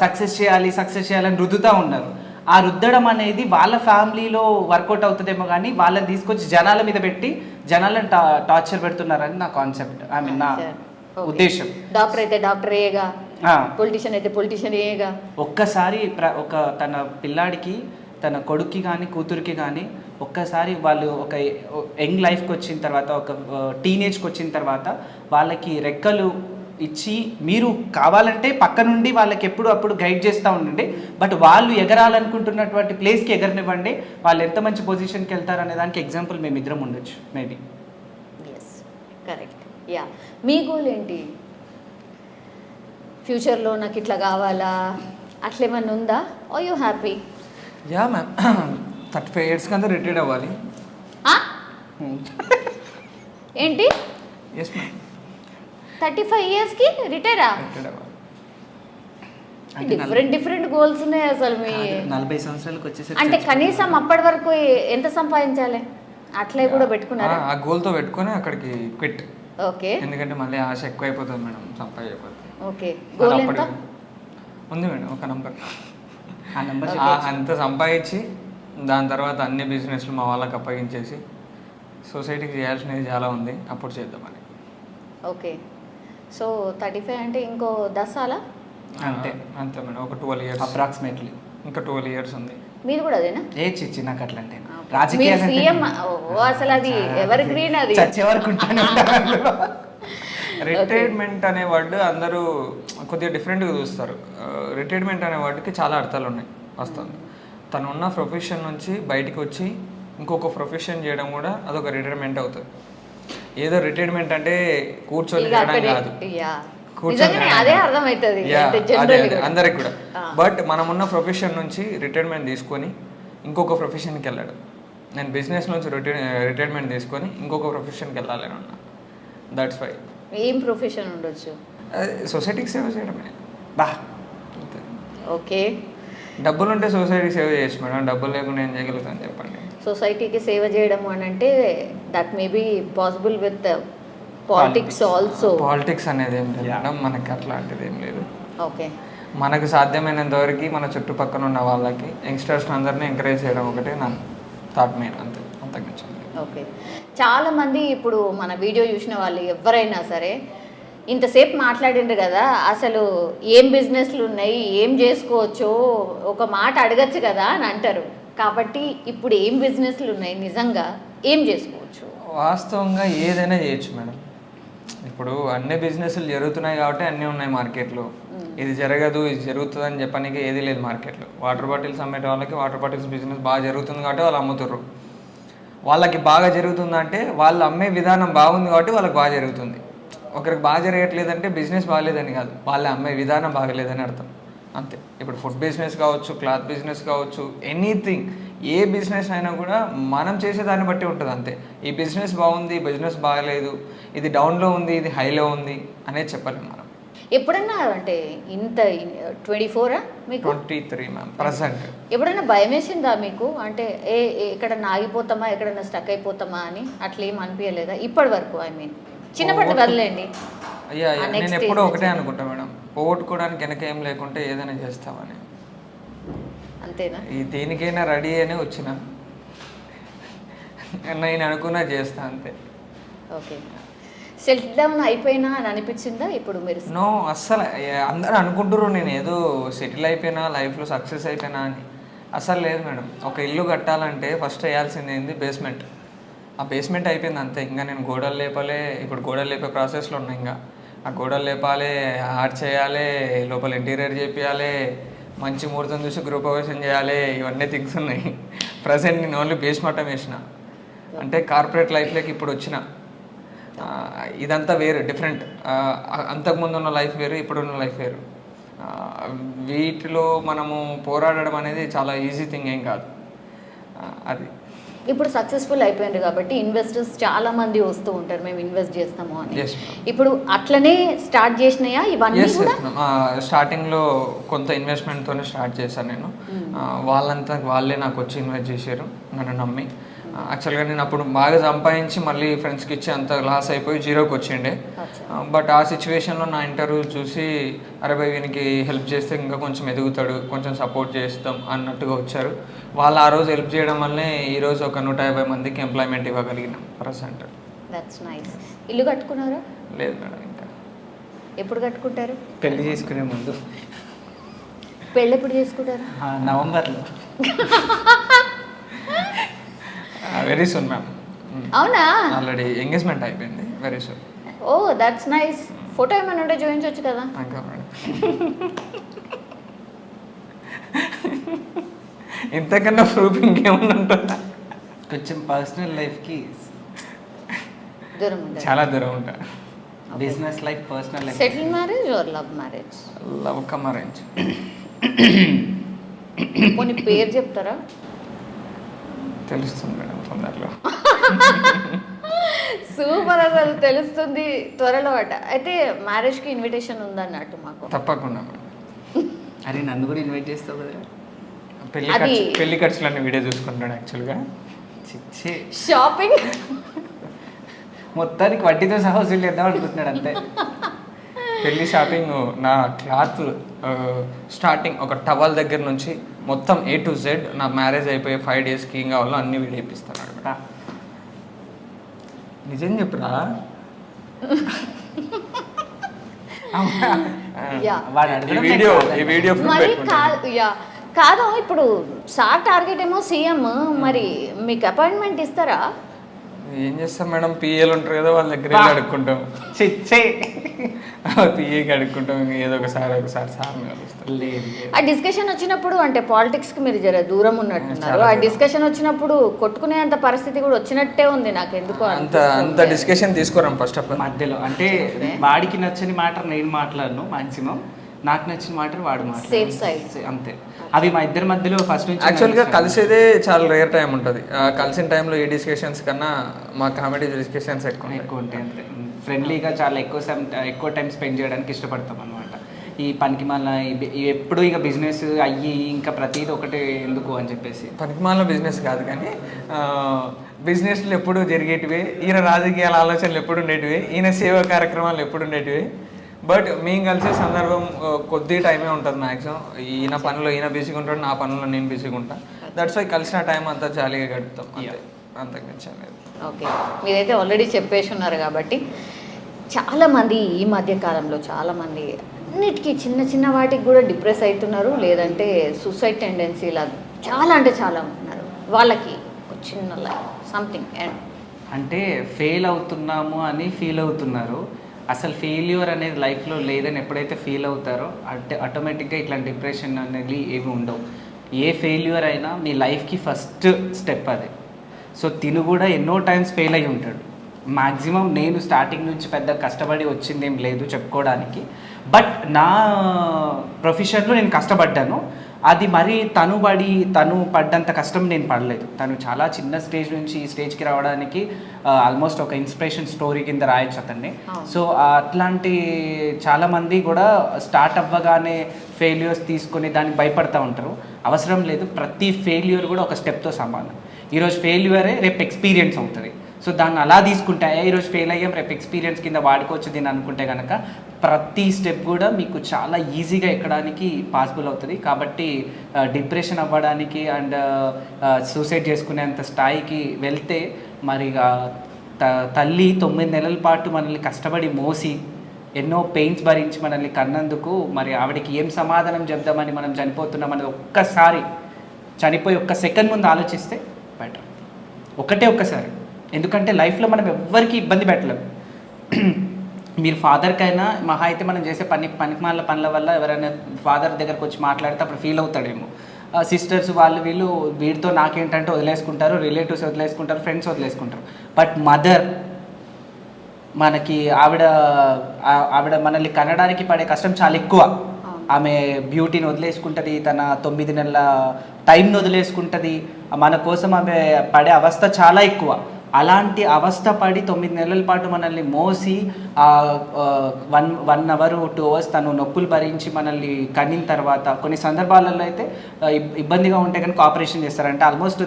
సక్సెస్ చేయాలని రుద్దుతూ ఉన్నారు. ఆ రుద్దడం అనేది వాళ్ళ ఫ్యామిలీలో వర్కౌట్ అవుతుందేమో కానీ వాళ్ళని తీసుకొచ్చి జనాల మీద పెట్టి జనాలను టార్చర్ పెడుతున్నారని నా కాన్సెప్ట్, నా ఉద్దేశం. డాక్టర్ అయితే డాక్టరేగా, పొలిటీషియన్ అయితే పొలిటీషియనేగా. ఒక్కసారి తన పిల్లాడికి, తన కొడుక్కి కానీ కూతురికి కానీ ఒక్కసారి వాళ్ళు ఒక యంగ్ లైఫ్కి వచ్చిన తర్వాత, ఒక టీనేజ్కి వచ్చిన తర్వాత వాళ్ళకి రెక్కలు ఇచ్చి మీరు కావాలంటే పక్క నుండి వాళ్ళకి అప్పుడు గైడ్ చేస్తూ ఉండండి. బట్ వాళ్ళు ఎగరాలనుకుంటున్నటువంటి ప్లేస్కి ఎగరనివ్వండి. వాళ్ళు ఎంత మంచి పొజిషన్కి వెళ్తారు అనే దానికి ఎగ్జాంపుల్ మేమిద్దరం ఉండొచ్చు మేబీ. కరెక్ట్. యా, మీ గోల్ ఏంటి ఫ్యూచర్లో? నాకు ఇట్లా కావాలా అట్లేమన్నా ఉందా? Oh you happy? Yeah ma'am, 35 years కంతా రిటైర్డ్ అవ్వాలి. ఏంటి? ఎస్ మ్యామ్, 35 yearsకి రిటైరా? డిఫరెంట్ గోల్స్ ఉన్నాయి అసలు. మీ 40 సంవత్సరాలకు వచ్చేసరికి అంటే కనీసం అప్పటి వరకు ఎంత సంపాదించాలి అట్లే కూడా పెట్టుకున్నారా? ఆ గోల్తో పెట్టుకొని అక్కడికి క్విట్. ఓకే, ఎందుకంటే మళ్ళీ ఆశ ఎక్కువ అయిపోతుంది మేడం సంపాదించకపోతే. ఓకే, గోల్ ఎంత ఉంది మేడం? ఒక నెంబర్. ఆ నెంబర్ అంత సంపాదించి దాని తర్వాత అన్ని బిజినెస్లు మా వాళ్ళకి అప్పగించేసి సొసైటీకి చేయాల్సినది చాలా ఉంది, అప్పుడు చేద్దామని. ఓకే, సో 35 అంటే ఇంకో 10 సాలా? అంతే మేడం, ఒక 12 years అప్రాక్సిమేట్లీ. ఇంకా 12 years ఉంది. మీరు కూడా అదేనా? ఏ చిచ్చి నాకు అట్లంటే సీఎం అసలు అది ఎవర్ గ్రీన్, అది రిటైర్మెంట్ అనే వర్డ్ అందరూ కొద్దిగా డిఫరెంట్గా చూస్తారు. రిటైర్మెంట్ అనే వర్డ్కి చాలా అర్థాలు ఉన్నాయి. వస్తుంది తను ఉన్న ప్రొఫెషన్ నుంచి బయటికి వచ్చి ఇంకొక ప్రొఫెషన్ చేయడం కూడా అదొక రిటైర్మెంట్ అవుతుంది. ఏదో రిటైర్మెంట్ అంటే కూర్చొని చేయడం కాదు, అందరికి కూడా. బట్ మనం ఉన్న ప్రొఫెషన్ నుంచి రిటైర్మెంట్ తీసుకొని ఇంకొక ప్రొఫెషన్కి వెళ్ళాడు. నేను బిజినెస్ నుంచి రిటైర్మెంట్ తీసుకొని ఇంకొక ప్రొఫెషన్కి వెళ్ళాలని ఉన్నా. That's why. ఏం ప్రొఫెషన్ ఉండొచ్చు? సొసైటీకి సేవ చేయడమే. ఓకే, డబ్బులు ఉంటే సొసైటీకి సేవ చేయొచ్చు మేడం, డబ్బులు లేకుండా ఏం చేయగలుగుతాను చెప్పండి? సొసైటీకి సేవ చేయడం అని అంటే that may be possible with politics also. Politics అనేది ఏం లేదు మేడం, మనకి అట్లాంటిది ఏం లేదు. ఓకే. మనకు సాధ్యమైనంత వరకు మన చుట్టుపక్కల ఉన్న వాళ్ళకి యంగ్స్టర్స్ అందరినీ ఎంకరేజ్ చేయడం ఒకటే నా థాట్ మెయిన్, అంతే, అంతకుమించి. ఓకే. చాలామంది ఇప్పుడు మన వీడియో చూసిన వాళ్ళు ఎవరైనా సరే ఇంతసేపు మాట్లాడిండ్రు కదా, అసలు ఏం బిజినెస్లు ఉన్నాయి, ఏం చేసుకోవచ్చో ఒక మాట అడగచ్చు కదా అని అంటారు. కాబట్టి ఇప్పుడు ఏం బిజినెస్లు ఉన్నాయి, నిజంగా ఏం చేసుకోవచ్చు? వాస్తవంగా ఏదైనా చేయొచ్చు మేడం. ఇప్పుడు అన్ని బిజినెస్లు జరుగుతున్నాయి కాబట్టి అన్నీ ఉన్నాయి మార్కెట్లో. ఇది జరగదు, ఇది జరుగుతుంది అని చెప్పడానికి ఏది లేదు మార్కెట్లో. వాటర్ బాటిల్స్ అమ్మేట వాళ్ళకి వాటర్ బాటిల్స్ బిజినెస్ బాగా జరుగుతుంది కాబట్టి వాళ్ళు అమ్ముతుర్రు. వాళ్ళకి బాగా జరుగుతుందంటే వాళ్ళు అమ్మే విధానం బాగుంది కాబట్టి వాళ్ళకి బాగా జరుగుతుంది. ఒకరికి బాగా జరగట్లేదంటే బిజినెస్ బాగాలేదని కాదు, వాళ్ళు అమ్మే విధానం బాగలేదని అర్థం, అంతే. ఇప్పుడు ఫుడ్ బిజినెస్ కావచ్చు, క్లాత్ బిజినెస్ కావచ్చు, ఎనీథింగ్, ఏ బిజినెస్ అయినా కూడా మనం చేసేదాన్ని బట్టి ఉంటుంది, అంతే. ఈ బిజినెస్ బాగుంది, బిజినెస్ బాగలేదు, ఇది డౌన్లో ఉంది, ఇది హైలో ఉంది అనేది చెప్పలేము మనం. ఎప్పుడన్నా అంటే ఇంత 24 మీకు 23 మ్యామ్ ప్రజెంట్. ఎప్పుడైనా భయం వేసిందా మీకు? అంటే ఎక్కడన్నా ఆగిపోతామా, ఎక్కడన్నా స్టక్ అయిపోతామా అని అట్లా ఏం అనిపించలేదా ఇప్పటి వరకు? ఐ మీన్ చిన్నప్పటి వదిలేండి. అయ్యా, నేను ఎప్పుడూ ఒకటే అనుకుంటా మేడం, పోగొట్టుకోవడానికి వెనక ఏం లేకుంటే ఏదైనా చేస్తామని. అంతేనా? ఈ దేనికైనా రెడీ అనే వచ్చిన నేను అనుకున్నా చేస్తా, అంతే. ఓకే. సెటిల్ డౌన్ అయిపోయినా అని అనిపించిందా ఇప్పుడు మీరు? నో, అస్సలు. అందరూ అనుకుంటారు నేను ఏదో సెటిల్ అయిపోయినా, లైఫ్లో సక్సెస్ అయిపోయినా అని. అస్సలు లేదు మేడం. ఒక ఇల్లు కట్టాలంటే ఫస్ట్ వేయాల్సింది ఏంది? బేస్మెంట్. ఆ బేస్మెంట్ అయిపోయింది అంతే. ఇంకా నేను గోడలు లేపాలి, ఇప్పుడు గోడలు లేపే ప్రాసెస్లో ఉన్నా. ఇంకా ఆ గోడలు లేపాలి, ఆర్ట్ చేయాలి, లోపల ఇంటీరియర్ చేయాలి, మంచి ముహూర్తం చూసి గృహప్రవేశం చేయాలి, ఇవన్నీ థింగ్స్ ఉన్నాయి. ప్రజెంట్ నేను ఓన్లీ బేస్మట్టం వేసిన, అంటే కార్పొరేట్ లైఫ్లోకి ఇప్పుడు వచ్చిన. ఇదంతా వేరు, డిఫరెంట్. అంతకుముందు ఉన్న లైఫ్ వేరు, ఇప్పుడున్న లైఫ్ వేరు. వీటిలో మనము పోరాడడం అనేది చాలా ఈజీ థింగ్ ఏం కాదు. అది ఇప్పుడు సక్సెస్ఫుల్ అయిపోయింది కాబట్టి ఇన్వెస్టర్స్ చాలా మంది వస్తూ ఉంటారు, మేము ఇన్వెస్ట్ చేస్తాము అని. Yes, ఇప్పుడు అట్లనే స్టార్ట్ చేసినాయా ఇవన్నీ కూడా? స్టార్టింగ్లో కొంత ఇన్వెస్ట్మెంట్తోనే స్టార్ట్ చేశాను నేను. వాళ్ళంతా వాళ్ళే నాకు వచ్చి ఇన్వెస్ట్ చేశారు, నన్ను నమ్మి. యాక్చువల్గా నేను అప్పుడు బాగా సంపాదించి మళ్ళీ ఫ్రెండ్స్కి ఇచ్చి అంత లాస్ అయిపోయి జీరోకి వచ్చిండే. బట్ ఆ సిచ్యువేషన్లో నా ఇంటర్వ్యూ చూసి, అరే భయ్ వీనికి హెల్ప్ చేస్తే ఇంకా కొంచెం ఎదుగుతాడు, కొంచెం సపోర్ట్ చేస్తాం అన్నట్టుగా వచ్చారు. వాళ్ళు ఆ రోజు హెల్ప్ చేయడం వల్లనే ఈరోజు ఒక 150 మందికి ఎంప్లాయ్మెంట్ ఇవ్వగలిగినాం ప్రజెంట్. That's nice. ఇల్లు కట్టుకున్నారా? లేదు మేడం. ఇంకా ఎప్పుడు కట్టుకుంటారు? పెళ్లి చేసుకునే ముందు. పెళ్ళి ఎప్పుడు చేసుకుంటారు? నవంబర్లో. Very soon ma'am. అవునా? ఆల్రెడీ ఎంగేజ్మెంట్ అయిపోయింది, very soon. Oh that's nice. Photo ఏమైనా ఉంటే చూపించవచ్చు కదా? ఇంకా మేడం ఇంతకన్నా ప్రూఫ్ ఇంకేమన్నా ఉంటుందా? కొంచెం పర్సనల్ లైఫ్కి దూరం ఉంటుంది, చాలా దూరం ఉంటా. Business life, personal life. Settle marriage or love marriage? Love come arrange. కొన్ని పేరు చెప్తారా? తెలుస్తుంది మేడం తొందరలో. సూపర్, అసలు తెలుస్తుంది త్వరలో అట. అయితే మ్యారేజ్కి ఇన్విటేషన్ ఉందన్నట్టు మాకు. తప్పకుండా మేడం. అరే నన్ను కూడా ఇన్వైట్ చేస్తావు కదా. పెళ్లి ఖర్చులన్నీ వీడియో చూసుకుంటాడు యాక్చువల్గా. చిచ్చి, షాపింగ్ మొత్తానికి వడ్డీతో సహా వసూలు చేద్దాం అనుకుంటున్నాడు అంతే. పెళ్లి షాపింగ్, నా క్లాత్ స్టార్టింగ్ ఒక టవల్ దగ్గర నుంచి మొత్తం A to Z, నా మ్యారేజ్ అయిపోయి 5 డేస్కి ఏం కావాలో అన్ని వీడియో ఇప్పిస్తాను అనమాట. నిజం చెప్పురా. ఈ వీడియో మరి కాదు, ఇప్పుడు సార్ టార్గెట్ ఏమో సీఎం, మరి మీకు అపాయింట్మెంట్ ఇస్తారా? ఏం చేస్తాం మేడం, పిఏలు ఉంటారు కదా, వాళ్ళ దగ్గర వెళ్ళి అడుక్కుంటాం. పిఏకి అడుక్కుంటాం, ఏదో ఒకసారి సార్ కలుస్తాం. ఆ డిస్కషన్ వచ్చినప్పుడు, అంటే పాలిటిక్స్కి మీరు జర దూరం ఉన్నట్టున్నారు, ఆ డిస్కషన్ వచ్చినప్పుడు కొట్టుకునే అంత పరిస్థితి కూడా వచ్చినట్టే ఉంది నాకు. ఎందుకో అంత డిస్కషన్ తీసుకోరాం ఫస్ట్ ఆఫ్ ఆల్ మధ్యలో. అంటే వాడికి నచ్చని మాట నేను మాట్లాడను, మాక్సిమం నాకు నచ్చిన మాట వాడు మాట్లాడు, సేఫ్ సైడ్ అంతే. అవి మా ఇద్దరి మధ్యలో ఫస్ట్ నుంచి యాక్చువల్గా కలిసేదే చాలా రేర్ టైం ఉంటుంది. కలిసిన టైంలో ఈ డిస్కషన్స్ కన్నా మా కామెడీ డిస్కషన్స్ ఎక్కువ ఉంటాయి, అంతే. ఫ్రెండ్లీగా చాలా ఎక్కువ టైం స్పెండ్ చేయడానికి ఇష్టపడతాం అనమాట. ఈ పనికిమాల ఎప్పుడు ఇక బిజినెస్ అయ్యి ఇంకా ప్రతిదీ ఒకటి ఎందుకు అని చెప్పేసి. పనికిమాల బిజినెస్ కాదు కానీ బిజినెస్లు ఎప్పుడు జరిగేటివే, ఈయన రాజకీయాల ఆలోచనలు ఎప్పుడు ఉండేటివి, ఈయన సేవా కార్యక్రమాలు ఎప్పుడు ఉండేటివి. బట్ మేము కలిసే సందర్భం కొద్ది టైమే ఉంటుంది మ్యాక్సిమం. ఈయన పనిలో ఈయన బిజీగా ఉంటాడు, నా పనిలో నేను బిజీగా ఉంటాను. దట్స్ వై కలిసిన టైం అంతా జాలీగా గడుపుతాం అంతే, అంతకు మించి లేదు. ఓకే, మీరైతే ఆల్రెడీ చెప్పేసి ఉన్నారు కాబట్టి చాలామంది ఈ మధ్య కాలంలో చాలామంది అన్నిటికీ చిన్న చిన్న వాటికి కూడా డిప్రెస్ అవుతున్నారు, లేదంటే సూసైడ్ టెండెన్సీ లాగా చాలా అంటే చాలా ఉన్నారు. వాళ్ళకి ఒక చిన్న లైఫ్ సంథింగ్ అంటే ఫెయిల్ అవుతున్నాము అని ఫీల్ అవుతున్నారు. అసలు ఫెయిల్యూర్ అనేది లైఫ్లో లేదని ఎప్పుడైతే ఫీల్ అవుతారో ఆటోమేటిక్గా ఇట్లాంటి డిప్రెషన్ అనేది ఏమి ఉండవు. ఏ ఫెయిల్యూర్ అయినా మీ లైఫ్కి ఫస్ట్ స్టెప్ అదే. సో తిను కూడా ఎన్నో టైమ్స్ ఫెయిల్ అయి ఉంటాడు. మ్యాక్సిమం నేను స్టార్టింగ్ నుంచి పెద్ద కష్టపడి వచ్చింది ఏం లేదు చెప్పుకోవడానికి. బట్ నా ప్రొఫెషన్లో నేను కష్టపడ్డాను. అది మరి తను పడ్డంత కష్టం నేను పడలేదు. తను చాలా చిన్న స్టేజ్ నుంచి ఈ స్టేజ్కి రావడానికి ఆల్మోస్ట్ ఒక ఇన్స్పిరేషన్ స్టోరీ కింద రాయొచ్చు అతన్ని. సో అట్లాంటి చాలామంది కూడా స్టార్ట్ అవ్వగానే ఫెయిల్యూర్స్ తీసుకొని దానికి భయపడతా ఉంటారు. అవసరం లేదు, ప్రతి ఫెయిల్యూర్ కూడా ఒక స్టెప్తో సమానం. ఈరోజు ఫెయిల్యూరే రేపు ఎక్స్పీరియన్స్ అవుతుంది. సో దాన్ని అలా తీసుకుంటే ఈరోజు ఫెయిల్ అయ్యాం రేపు ఎక్స్పీరియన్స్ కింద వాడుకోవచ్చు దీన్ని అనుకుంటే కనుక ప్రతి స్టెప్ కూడా మీకు చాలా ఈజీగా ఎక్కడానికి పాసిబుల్ అవుతుంది. కాబట్టి డిప్రెషన్ అవ్వడానికి అండ్ సూసైడ్ చేసుకునేంత స్థాయికి వెళ్తే మరి తల్లి 9 నెలల పాటు మనల్ని కష్టపడి మోసి ఎన్నో పెయిన్స్ భరించి మనల్ని కన్నందుకు మరి ఆవిడకి ఏం సమాధానం చెప్దామని మనం చనిపోతున్నామని ఒక్కసారి చనిపోయి ఒక్క సెకండ్ ముందు ఆలోచిస్తే బెటర్. ఒక్కసారి. ఎందుకంటే లైఫ్లో మనం ఎవ్వరికి ఇబ్బంది పెట్టలేం. మీరు ఫాదర్కైనా మహా అయితే మనం చేసే పనికిమాల పనుల వల్ల ఎవరైనా ఫాదర్ దగ్గరకు వచ్చి మాట్లాడితే అప్పుడు ఫీల్ అవుతాడేమో. సిస్టర్స్ వీళ్ళు వీడితో నాకేంటంటే వదిలేసుకుంటారు, రిలేటివ్స్ వదిలేసుకుంటారు, ఫ్రెండ్స్ వదిలేసుకుంటారు. బట్ మదర్ మనకి ఆవిడ మనల్ని కనడానికి పడే కష్టం చాలా ఎక్కువ. ఆమె బ్యూటీని వదిలేసుకుంటుంది, తన 9 నెలల టైంని వదిలేసుకుంటుంది, మన కోసం ఆమె పడే అవస్థ చాలా ఎక్కువ. అలాంటి అవస్థ పడి 9 నెలల పాటు మనల్ని మోసి 1 అవర్ 2 అవర్స్ తను నొప్పులు భరించి మనల్ని కనిన తర్వాత కొన్ని సందర్భాలలో అయితే ఇబ్బందిగా ఉంటే కనుక ఆపరేషన్ చేస్తారంటే ఆల్మోస్ట్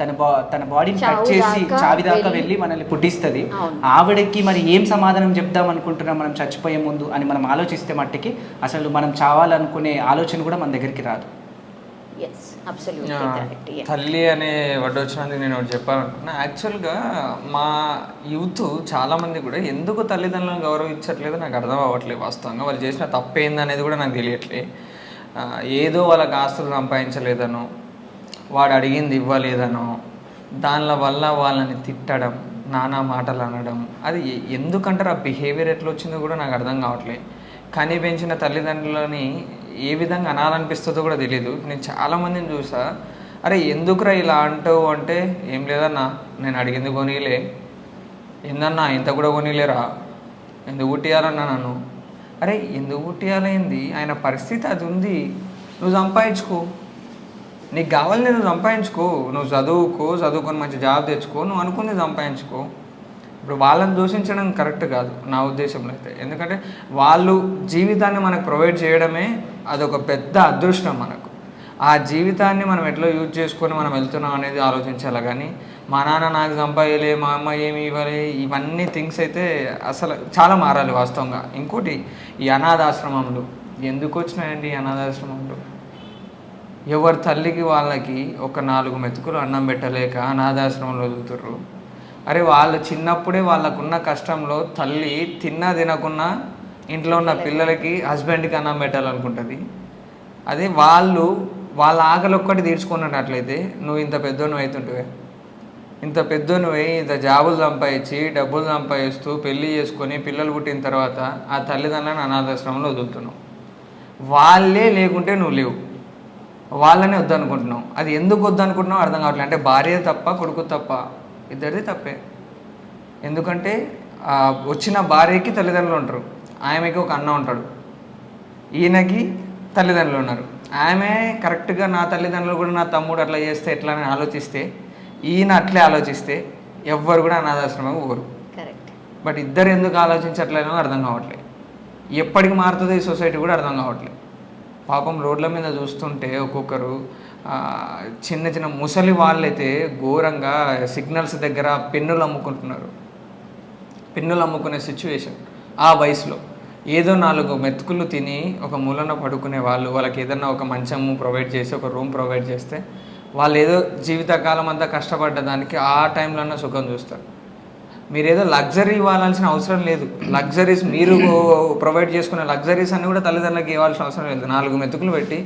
తన బాడీని కట్ చేసి చావి దాకా వెళ్ళి మనల్ని పుట్టిస్తుంది. ఆవిడకి మరి ఏం సమాధానం చెప్దాం అనుకుంటున్నాం మనం చచ్చిపోయే ముందు అని మనం ఆలోచిస్తే మట్టికి అసలు మనం చావాలనుకునే ఆలోచన కూడా మన దగ్గరికి రాదు. తల్లి అనే వర్డ్ వచ్చినందుకు నేను ఒకటి చెప్పాలనుకున్నా. యాక్చువల్గా మా యూత్ చాలామంది కూడా ఎందుకు తల్లిదండ్రులను గౌరవించట్లేదో నాకు అర్థం అవ్వట్లేదు. వాస్తవంగా వాళ్ళు చేసిన తప్పేందనేది కూడా నాకు తెలియట్లే. ఏదో వాళ్ళకి ఆస్తులు సంపాదించలేదనో, వాడు అడిగింది ఇవ్వలేదనో, దానిల వల్ల వాళ్ళని తిట్టడం, నానా మాటలు అనడం, అది ఎందుకంటారు ఆ బిహేవియర్ ఎట్లా వచ్చిందో కూడా నాకు అర్థం కావట్లేదు. కని పెంచిన తల్లిదండ్రులని ఏ విధంగా అనాలనిపిస్తుందో కూడా తెలియదు. నేను చాలామందిని చూసా, అరే ఎందుకురా ఇలా అంటావు అంటే, ఏం లేదన్నా నేను అడిగింది కొనిలే, ఏందన్నా ఇంత కూడా కొనిలేరా, ఎందుకు పుట్టియాలన్నా నన్ను. అరే ఎందుకు పుట్టియాలైంది, ఆయన పరిస్థితి అది ఉంది, నువ్వు సంపాదించుకో, నీకు కావాలి నువ్వు సంపాదించుకో, నువ్వు చదువుకొని మంచి జాబ్ తెచ్చుకో, నువ్వు అనుకుంది సంపాదించుకో. ఇప్పుడు వాళ్ళని దూషించడం కరెక్ట్ కాదు నా ఉద్దేశంలో అయితే. ఎందుకంటే వాళ్ళు జీవితాన్ని మనకు ప్రొవైడ్ చేయడమే అదొక పెద్ద అదృష్టం మనకు. ఆ జీవితాన్ని మనం ఎట్లా యూజ్ చేసుకొని మనం వెళ్తున్నాం అనేది ఆలోచించాలి. కానీ మా నాన్న నాకు సంపాదలే, మా అమ్మ ఏమి ఇవ్వాలి, ఇవన్నీ థింగ్స్ అయితే అసలు చాలా మారాలి వాస్తవంగా. ఇంకోటి ఈ అనాథాశ్రమంలో ఎందుకు వచ్చినాయండి? ఈ అనాథాశ్రమంలో ఎవరి తల్లికి వాళ్ళకి ఒక 4 మెతుకులు అన్నం పెట్టలేక అనాథాశ్రమంలో వదులుతుర్రు. అరే వాళ్ళు చిన్నప్పుడే వాళ్ళకున్న కష్టంలో తల్లి తినకున్నా ఇంట్లో ఉన్న పిల్లలకి హస్బెండ్కి అన్నం పెట్టాలనుకుంటుంది. అదే వాళ్ళ ఆకలి ఒక్కటి తీర్చుకున్నట్లయితే నువ్వు ఇంత పెద్దోను అవుతుంటివే, ఇంత పెద్దోనువై ఇంత జాబులు సంపాదించి డబ్బులు సంపాదిస్తూ పెళ్ళి చేసుకొని పిల్లలు పుట్టిన తర్వాత ఆ తల్లిదండ్రులను అనాథాశ్రమంలో వదులుతున్నావు. వాళ్ళే లేకుంటే నువ్వు లేవు, వాళ్ళనే వద్దనుకుంటున్నావు. అది ఎందుకు వద్దనుకుంటున్నావు అర్థం కావట్లేదు. అంటే భార్య తప్ప కొడుకు తప్ప, ఇద్దరిది తప్పే. ఎందుకంటే వచ్చిన భార్యకి తల్లిదండ్రులు ఉంటారు, ఆమెకి ఒక అన్న ఉంటాడు, ఈయనకి తల్లిదండ్రులు ఉన్నారు. ఆమె కరెక్ట్గా నా తల్లిదండ్రులు కూడా నా తమ్ముడు అట్లా చేస్తే ఎట్లా అని ఆలోచిస్తే, ఈయన అట్లే ఆలోచిస్తే ఎవ్వరు కూడా అనాథాశ్రమం పోరు. బట్ ఇద్దరు ఎందుకు ఆలోచించట్లేనో అర్థం కావట్లేదు. ఎప్పటికి మారుతుందో ఈ సొసైటీ కూడా అర్థం కావట్లేదు. పాపం రోడ్ల మీద చూస్తుంటే ఒక్కొక్కరు చిన్న ముసలి వాళ్ళైతే ఘోరంగా సిగ్నల్స్ దగ్గర పెన్నులు అమ్ముకుంటున్నారు. పెన్నులు అమ్ముకునే సిచ్యువేషన్ ఆ వయసులో. ఏదో 4 మెతుకులు తిని ఒక మూలన పడుకునే వాళ్ళు, వాళ్ళకి ఏదన్నా ఒక మంచము ప్రొవైడ్ చేసి ఒక రూమ్ ప్రొవైడ్ చేస్తే వాళ్ళు ఏదో జీవితకాలం అంతా కష్టపడ్డ దానికి ఆ టైంలోనే సుఖం చూస్తారు. మీరేదో లగ్జరీ ఇవ్వాల్సిన అవసరం లేదు. లగ్జరీస్ మీరు ప్రొవైడ్ చేసుకునే లగ్జరీస్ అన్నీ కూడా తల్లిదండ్రులకు ఇవ్వాల్సిన అవసరం లేదు. 4 మెతుకులు పెట్టి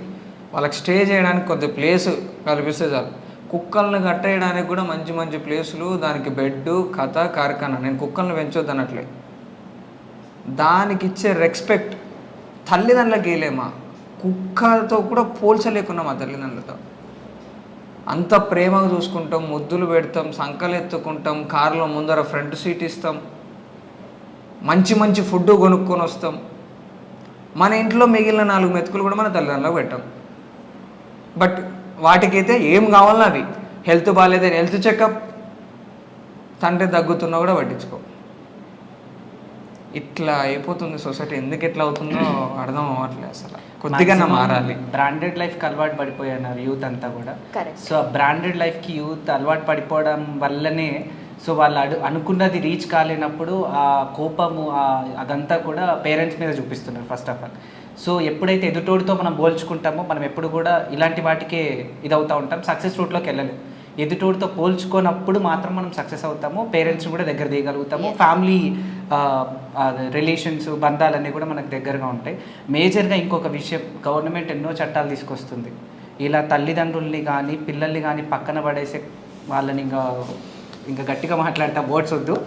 వాళ్ళకి స్టే చేయడానికి కొద్ది ప్లేస్ కల్పిస్తే చాలు. కుక్కల్ని కట్టేయడానికి కూడా మంచి మంచి ప్లేసులు, దానికి బెడ్, కథ, కార్ఖానా. నేను కుక్కల్ని పెంచొద్దు అనట్లే, దానికి ఇచ్చే రెస్పెక్ట్ తల్లిదండ్రులకి వేయలేమా? కుక్కతో కూడా పోల్చలేకున్నాం మా తల్లిదండ్రులతో. అంత ప్రేమగా చూసుకుంటాం, ముద్దులు పెడతాం, సంకలు ఎత్తుకుంటాం, కారులో ముందర ఫ్రంట్ సీట్ ఇస్తాం, మంచి మంచి ఫుడ్ కొనుక్కొని వస్తాం. మన ఇంట్లో మిగిలిన 4 మెతుకులు కూడా మన తల్లిదండ్రులకు పెట్టాం. బట్ వాటికైతే ఏం కావాలో అవి, హెల్త్ బాగాలేదని హెల్త్ చెకప్, తండ్రి దగ్గుతున్నా కూడా పట్టించుకో. ఇట్లా అయిపోతుంది సొసైటీ. ఎందుకు ఎట్లా అవుతుందో అర్థం అవ్వట్లేదు అసలు. కొద్దిగా మారాలి. బ్రాండెడ్ లైఫ్కి అలవాటు పడిపోయినారు యూత్ అంతా కూడా. కరెక్ట్. సో ఆ బ్రాండెడ్ లైఫ్కి యూత్ అలవాటు పడిపోవడం వల్లనే సో వాళ్ళు అనుకున్నది రీచ్ కాలేనప్పుడు ఆ కోపము అదంతా కూడా పేరెంట్స్ మీద చూపిస్తున్నారు ఫస్ట్ ఆఫ్ ఆల్. సో ఎప్పుడైతే ఎదుటోడితో మనం పోల్చుకుంటామో మనం ఎప్పుడు కూడా ఇలాంటి వాటికే ఇదవుతూ ఉంటాం, సక్సెస్ రూట్లోకి వెళ్ళలేము. ఎదుటోడితో పోల్చుకున్నప్పుడు మాత్రం మనం సక్సెస్ అవుతాము, పేరెంట్స్ని కూడా దగ్గర తీయగలుగుతాము, ఫ్యామిలీ రిలేషన్స్ బంధాలన్నీ కూడా మనకు దగ్గరగా ఉంటాయి. మేజర్గా ఇంకొక విషయం, గవర్నమెంట్ ఎన్నో చట్టాలు తీసుకొస్తుంది. ఇలా తల్లిదండ్రుల్ని కానీ పిల్లల్ని కానీ పక్కన పడేసే వాళ్ళని ఇంకా గట్టిగా మాట్లాడితే వర్డ్స్ వద్దు,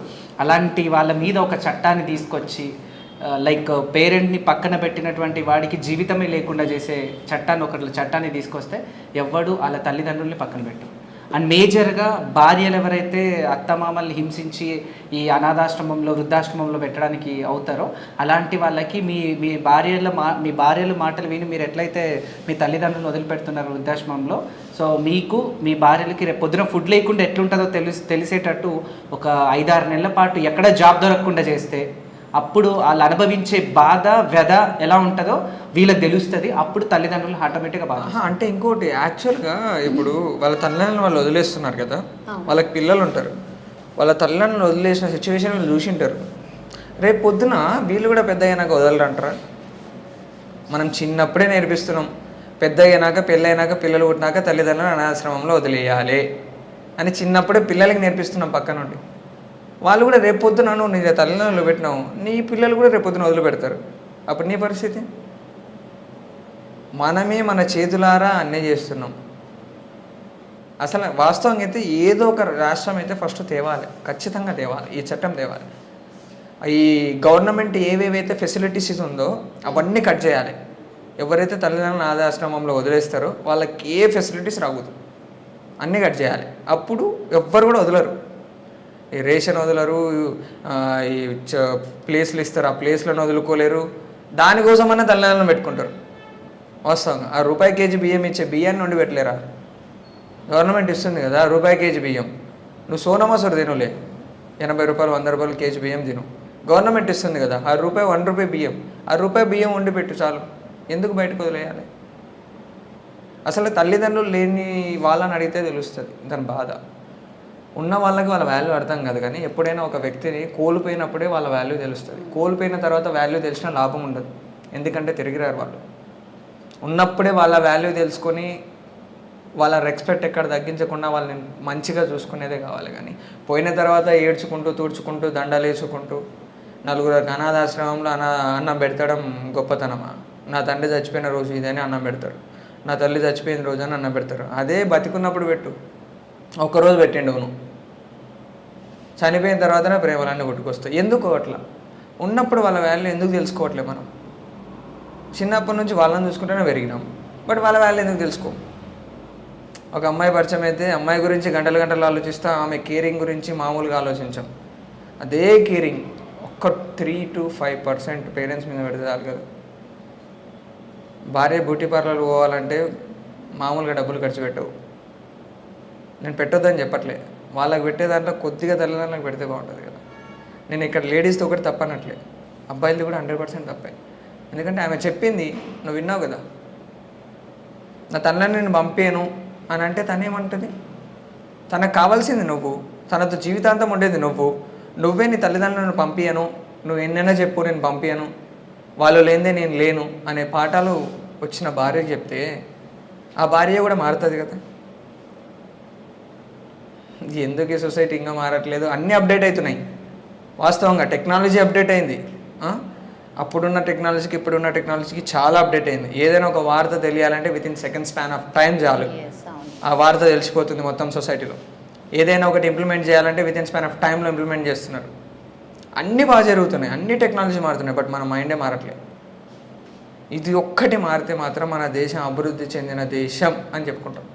అలాంటి వాళ్ళ మీద ఒక చట్టాన్ని తీసుకొచ్చి లైక్ పేరెంట్ని పక్కన పెట్టినటువంటి వాడికి జీవితమే లేకుండా చేసే చట్టాన్ని తీసుకొస్తే ఎవ్వడు వాళ్ళ తల్లిదండ్రుల్ని పక్కన పెట్టు. అండ్ మేజర్గా భార్యలు ఎవరైతే అత్తమామల్ని హింసించి ఈ అనాథాశ్రమంలో వృద్ధాశ్రమంలో పెట్టడానికి అవుతారో అలాంటి వాళ్ళకి మీ భార్యల మాటలు విని మీరు ఎట్లయితే మీ తల్లిదండ్రులను వదిలిపెడుతున్నారు వృద్ధాశ్రమంలో, సో మీకు మీ భార్యలకి రేపు పొద్దున ఫుడ్ లేకుండా ఎట్లుంటుందో తెలిసేటట్టు ఒక 5-6 నెలల పాటు ఎక్కడ జాబ్ దొరకకుండా చేస్తే అప్పుడు వాళ్ళు అనుభవించే బాధ వ్యధ ఎలా ఉంటుందో వీళ్ళకి తెలుస్తుంది. అప్పుడు తల్లిదండ్రులు ఆటోమేటిక్గా బాధ. అంటే ఇంకోటి యాక్చువల్గా ఇప్పుడు వాళ్ళ తల్లిదండ్రులు వాళ్ళు వదిలేస్తున్నారు కదా, వాళ్ళకి పిల్లలు ఉంటారు, వాళ్ళ తల్లిదండ్రులు వదిలేసిన సిచ్యువేషన్ వీళ్ళు చూసింటారు. రేపు పొద్దున వీళ్ళు కూడా పెద్ద అయినాక వదలరంటారా? మనం చిన్నప్పుడే నేర్పిస్తున్నాం, పెద్ద అయినాక పెళ్ళైనాక పిల్లలు పుట్టినాక తల్లిదండ్రులు అనాథాశ్రమంలో వదిలేయాలి అని చిన్నప్పుడే పిల్లలకి నేర్పిస్తున్నాం పక్క నుండి. వాళ్ళు కూడా రేపొద్దున నువ్వు నీ తల్లిదండ్రులు పెట్టినావు, నీ పిల్లలు కూడా రేపొద్దున వదిలిపెడతారు. అప్పుడు నీ పరిస్థితి? మనమే మన చేతులారా అన్నీ చేస్తున్నాం. అసలు వాస్తవంగా అయితే ఏదో ఒక రాష్ట్రం అయితే ఫస్ట్ తేవాలి, ఖచ్చితంగా తేవాలి, ఈ చట్టం తేవాలి. ఈ గవర్నమెంట్ ఏవేవైతే ఫెసిలిటీస్ ఉందో అవన్నీ కట్ చేయాలి. ఎవరైతే తల్లిదండ్రులను అనాథాశ్రమంలో వదిలేస్తారో వాళ్ళకి ఏ ఫెసిలిటీస్ రాకూడదు, అన్నీ కట్ చేయాలి. అప్పుడు ఎవ్వరు కూడా వదలరు. ఈ రేషన్ వదలరు, ఈ ప్లేస్లు ఇస్తారు, ఆ ప్లేస్లను వదులుకోలేరు. దానికోసమన్నా తల్లిదండ్రులను పెట్టుకుంటారు. వాస్తవంగా ఆ రూపాయి కేజీ బియ్యం ఇచ్చే బియ్యాన్ని నుండి పెట్టలేరా? గవర్నమెంట్ ఇస్తుంది కదా రూపాయి కేజీ బియ్యం, నువ్వు సోనమసూరు తినులే, 80 రూపాయలు 100 రూపాయలు కేజీ బియ్యం తిను, గవర్నమెంట్ ఇస్తుంది కదా ఆ రూపాయి 1 రూపాయి బియ్యం, ఆ రూపాయి బియ్యం వండి పెట్టు చాలు. ఎందుకు బయటకు వదిలేయాలి? అసలు తల్లిదండ్రులు లేని వాళ్ళని అడిగితే తెలుస్తుంది దాని బాధ. ఉన్న వాళ్ళకి వాళ్ళ వాల్యూ అర్థం కాదు, కానీ ఎప్పుడైనా ఒక వ్యక్తిని కోల్పోయినప్పుడే వాళ్ళ వాల్యూ తెలుస్తుంది. కోల్పోయిన తర్వాత వాల్యూ తెలిసిన లాభం ఉండదు, ఎందుకంటే తిరిగిరారు వాళ్ళు. ఉన్నప్పుడే వాళ్ళ వాల్యూ తెలుసుకొని వాళ్ళ రెస్పెక్ట్ ఎక్కడ తగ్గించకుండా వాళ్ళని మంచిగా చూసుకునేదే కావాలి. కానీ పోయిన తర్వాత ఏడ్చుకుంటూ తూడ్చుకుంటూ దండలు వేసుకుంటూ నలుగురు అనాథాశ్రమంలో అన్నం పెడతాడం గొప్పతనమా? నా తండ్రి చచ్చిపోయిన రోజు ఇదని అన్నం పెడతారు, నా తల్లి చచ్చిపోయిన రోజు అని అన్నం పెడతారు. అదే బతికున్నప్పుడు పెట్టు, ఒక్కరోజు పెట్టండి నువ్వు, చనిపోయిన తర్వాతనే ప్రేమలన్నీ కొట్టుకొస్తాయి. ఎందుకు అట్లా? ఉన్నప్పుడు వాళ్ళ వాల్యూ ఎందుకు తెలుసుకోవట్లేదు మనం? చిన్నప్పటి నుంచి వాళ్ళని చూసుకుంటేనే పెరిగినాం, బట్ వాళ్ళ వాల్యూ ఎందుకు తెలుసుకో? ఒక అమ్మాయి పరిచయం అయితే అమ్మాయి గురించి గంటలు గంటలు ఆలోచిస్తా, ఆమె కేరింగ్ గురించి మామూలుగా ఆలోచించాం. అదే కేరింగ్ ఒక్క 3 to 5% పేరెంట్స్ మీద పెడితే చాలు కదా. భార్య బ్యూటీ పార్లర్ పోవాలంటే మామూలుగా డబ్బులు ఖర్చు పెట్టవు, నేను పెట్టొద్దని చెప్పట్లే, వాళ్ళకి పెట్టే దాంట్లో కొద్దిగా తల్లిదండ్రులకు పెడితే బాగుంటుంది కదా. నేను ఇక్కడ లేడీస్తో ఒకటి తప్పనట్లే, అబ్బాయిలది కూడా 100% తప్పే. ఎందుకంటే ఆమె చెప్పింది నువ్వు విన్నావు కదా, నా తల్లిని నేను పంపాను అని అంటే తనేమంటుంది? తనకు కావాల్సింది నువ్వు, తనతో జీవితాంతం ఉండేది నువ్వే నీ తల్లిదండ్రులను పంపించను, నువ్వు ఎన్నైనా చెప్పు నేను పంపించను వాళ్ళు లేనిదే నేను లేను అనే పాఠాలు వచ్చిన భార్యకి చెప్తే ఆ భార్య కూడా మారుతుంది కదా. ఎందుకు ఈ సొసైటీ ఇంకా మారట్లేదు? అన్నీ అప్డేట్ అవుతున్నాయి. వాస్తవంగా టెక్నాలజీ అప్డేట్ అయింది. అప్పుడున్న టెక్నాలజీకి ఇప్పుడున్న టెక్నాలజీకి చాలా అప్డేట్ అయింది. ఏదైనా ఒక వార్త తెలియాలంటే within second span of time చాలు, ఆ వార్త తెలిసిపోతుంది మొత్తం సొసైటీలో. ఏదైనా ఒకటి ఇంప్లిమెంట్ చేయాలంటే వితిన్ స్పాన్ ఆఫ్ టైంలో ఇంప్లిమెంట్ చేస్తున్నారు. అన్నీ బాగా జరుగుతున్నాయి, అన్ని టెక్నాలజీ మారుతున్నాయి, బట్ మన మైండే మారట్లేదు. ఇది ఒక్కటి మారితే మాత్రం మన దేశం అభివృద్ధి చెందిన దేశం అని చెప్పుకుంటాం.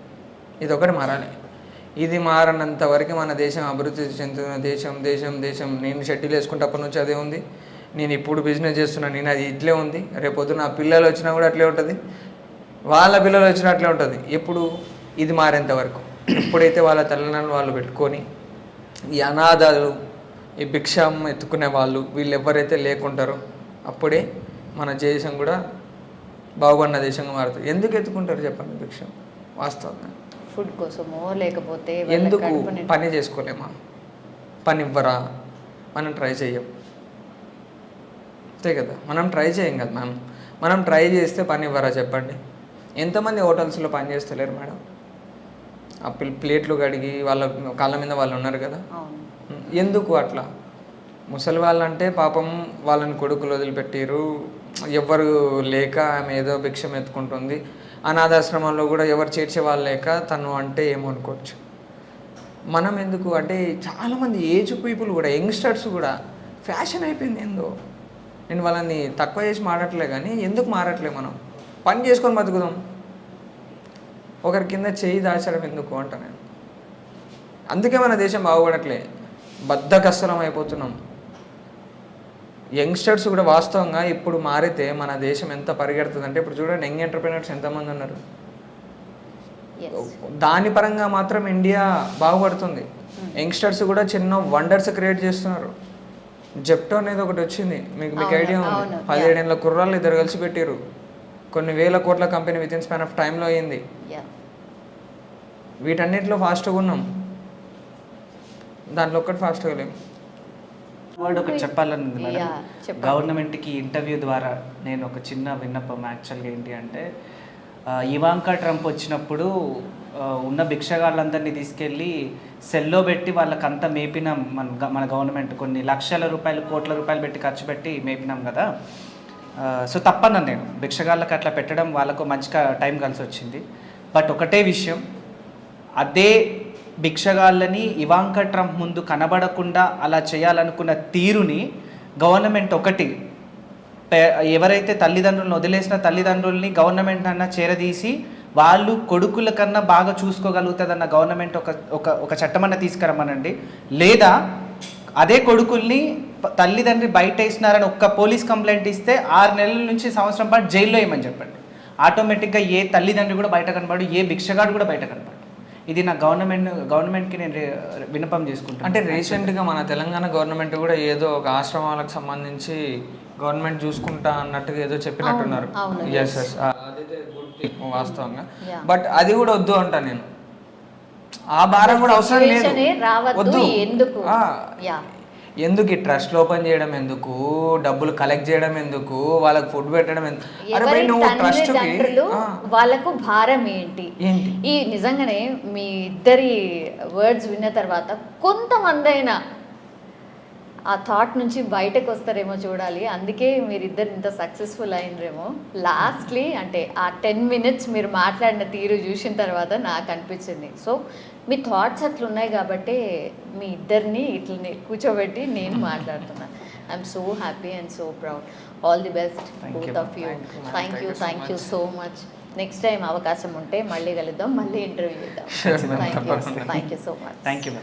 ఇది ఒకటి మారాలి. ఇది మారనంత వరకు మన దేశం అభివృద్ధి చెందుతున్న దేశం దేశం దేశం. నేను షెడ్యూల్ వేసుకుంటప్పటి నుంచి అదే ఉంది. నేను ఇప్పుడు బిజినెస్ చేస్తున్నాను, నేను అది ఇట్లే ఉంది. రేపొద్దు నా పిల్లలు వచ్చినా కూడా అట్లే ఉంటుంది, వాళ్ళ పిల్లలు వచ్చినా అట్లే ఉంటుంది. ఎప్పుడు ఇది మారేంత వరకు. ఎప్పుడైతే వాళ్ళ తల్లిదండ్రులు వాళ్ళు పెట్టుకొని ఈ అనాథాలు, ఈ భిక్షం ఎత్తుకునే వాళ్ళు, వీళ్ళు ఎవరైతే లేకుంటారో అప్పుడే మన దేశం కూడా బాగుపడిన దేశంగా మారుతుంది. ఎందుకు ఎత్తుకుంటారు చెప్పండి భిక్షం? వాస్తవంగా ఫుడ్ కోసమో లేకపోతే ఎందుకు పని చేసుకోలేమా? పని ఇవ్వరా? మనం ట్రై చేయం అంతే కదా. మనం ట్రై చేయం కదా. మనం ట్రై చేస్తే పని ఇవ్వరా చెప్పండి? ఎంతమంది హోటల్స్లో పని చేస్తలేరు మేడం? ఆ ప్లేట్లు కడిగి వాళ్ళ కాళ్ళ మీద వాళ్ళు ఉన్నారు కదా. ఎందుకు అట్లా? ముసలి వాళ్ళంటే పాపం వాళ్ళని కొడుకులు వదిలిపెట్టారు, ఎవరు లేక ఆమె ఏదో భిక్షం ఎత్తుకుంటుంది. అనాథాశ్రమంలో కూడా ఎవరు చేర్చే వాళ్ళు లేక తను అంటే ఏమనుకోవచ్చు. మనం ఎందుకు అంటే చాలామంది ఏజ్ పీపుల్ కూడా, యంగ్స్టర్స్ కూడా ఫ్యాషన్ అయిపోయింది ఏందో. నేను వాళ్ళని తక్కువ చేసి మారట్లే, కానీ ఎందుకు మారట్లే? మనం పని చేసుకొని బతుకుదాం, ఒకరి కింద చేయి దాచడం ఎందుకు అంట నేను. అందుకే మన దేశం బాగుపడట్లే, బద్ధకస్తరం అయిపోతున్నాం. యంగ్స్టర్స్ కూడా వాస్తవంగా ఇప్పుడు మారితే మన దేశం ఎంత పరిగెడుతుంది అంటే, ఇప్పుడు చూడండి యంగ్ ఎంటర్ప్రినర్స్ ఎంతమంది ఉన్నారు. దాని పరంగా మాత్రం ఇండియా బాగుపడుతుంది. యంగ్స్టర్స్ కూడా చిన్న వండర్స్ క్రియేట్ చేస్తున్నారు. జెప్టో అనేది ఒకటి వచ్చింది, మీకు ఐడియా ఉంది. 17 ఏళ్ళ కుర్రాళ్ళు ఇద్దరు కలిసి పెట్టారు, కొన్ని వేల కోట్ల కంపెనీ వితిన్ స్పాన్ ఆఫ్ టైంలో అయింది. వీటన్నిటిలో ఫాస్ట్గా ఉన్నాం, దాంట్లో ఒక్కటి ఫాస్ట్గా లేము. వర్డ్ ఒకటి చెప్పాలనుంది మేడం. గవర్నమెంట్కి ఇంటర్వ్యూ ద్వారా నేను ఒక చిన్న విన్నపం యాక్చువల్గా ఏంటి అంటే, ఇవాంకా ట్రంప్ వచ్చినప్పుడు ఉన్న భిక్షగాళ్ళందరినీ తీసుకెళ్ళి సెల్లో పెట్టి వాళ్ళకంతా మేపినాం మన గవర్నమెంట్. కొన్ని లక్షల రూపాయలు, కోట్ల రూపాయలు పెట్టి ఖర్చు పెట్టి మేపినాం కదా. సో తప్పన్నాను నేను, భిక్షగాళ్ళకి అట్లా పెట్టడం వాళ్ళకు మంచిగా టైం కలిసి వచ్చింది. బట్ ఒకటే విషయం, అదే భిక్షగాళ్ళని ఇవాంకా ట్రంప్ ముందు కనబడకుండా అలా చేయాలనుకున్న తీరుని గవర్నమెంట్ ఒకటి, ఎవరైతే తల్లిదండ్రులను వదిలేసిన తల్లిదండ్రుల్ని గవర్నమెంట్ అన్న చేరదీసి వాళ్ళు కొడుకుల కన్నా బాగా చూసుకోగలుగుతుందన్న గవర్నమెంట్ ఒక చట్టమన్న తీసుకురమ్మనండి. లేదా అదే కొడుకుల్ని తల్లిదండ్రి బయట వేసినారని ఒక్క పోలీస్ కంప్లైంట్ ఇస్తే 6 నెలల నుంచి సంవత్సరం పాటు జైల్లో వేయమని చెప్పండి. ఆటోమేటిక్గా ఏ తల్లిదండ్రి కూడా బయట కనబడు, ఏ భిక్షగాడు కూడా బయట కనబడు. ఇది నా గవర్నమెంట్కి నేను విన్నపం చేసుకుంటాను. అంటే రీసెంట్గా మన తెలంగాణ గవర్నమెంట్ కూడా ఏదో ఒక ఆశ్రమాలకు సంబంధించి గవర్నమెంట్ చూసుకుంటా అన్నట్టుగా ఏదో చెప్పినట్టున్నారు. ఎస్ ఎస్, అదైతే గుడ్ థింగ్ వాస్తవంగా. బట్ అది కూడా వద్దు అంటా నేను. ఆ భారం కూడా అవసరం లేదు, వద్దు. ఎందుకు ఈ ట్రస్ట్లు ఓపెన్ చేయడం ఎందుకు, డబ్బులు కలెక్ట్ చేయడం ఎందుకు, వాళ్ళకి ఫుడ్ పెట్టడం ఎందుకు? అరే నువ్వు ట్రస్ట్ వాళ్ళకు భారం ఏంటి? ఈ నిజంగానే మీ ఇద్దరి వర్డ్స్ విన్న తర్వాత కొంతమంది అయినా ఆ థాట్ నుంచి బయటకు వస్తారేమో చూడాలి. అందుకే మీరిద్దరు ఇంత సక్సెస్ఫుల్ అయినరేమో. లాస్ట్లీ అంటే ఆ 10 minutes మీరు మాట్లాడిన తీరు చూసిన తర్వాత నాకు అనిపించింది. సో మీ థాట్స్ అట్లున్నాయి కాబట్టి మీ ఇద్దరిని ఇట్లనే కూర్చోబెట్టి నేను మాట్లాడుతున్నాను. I'm so happy and so proud. All the best both of you. Thank you so much. Next time అవకాశం ఉంటే మళ్ళీ కలుద్దాం, మళ్ళీ ఇంటర్వ్యూ చేద్దాం. Thank you so much. Thank you.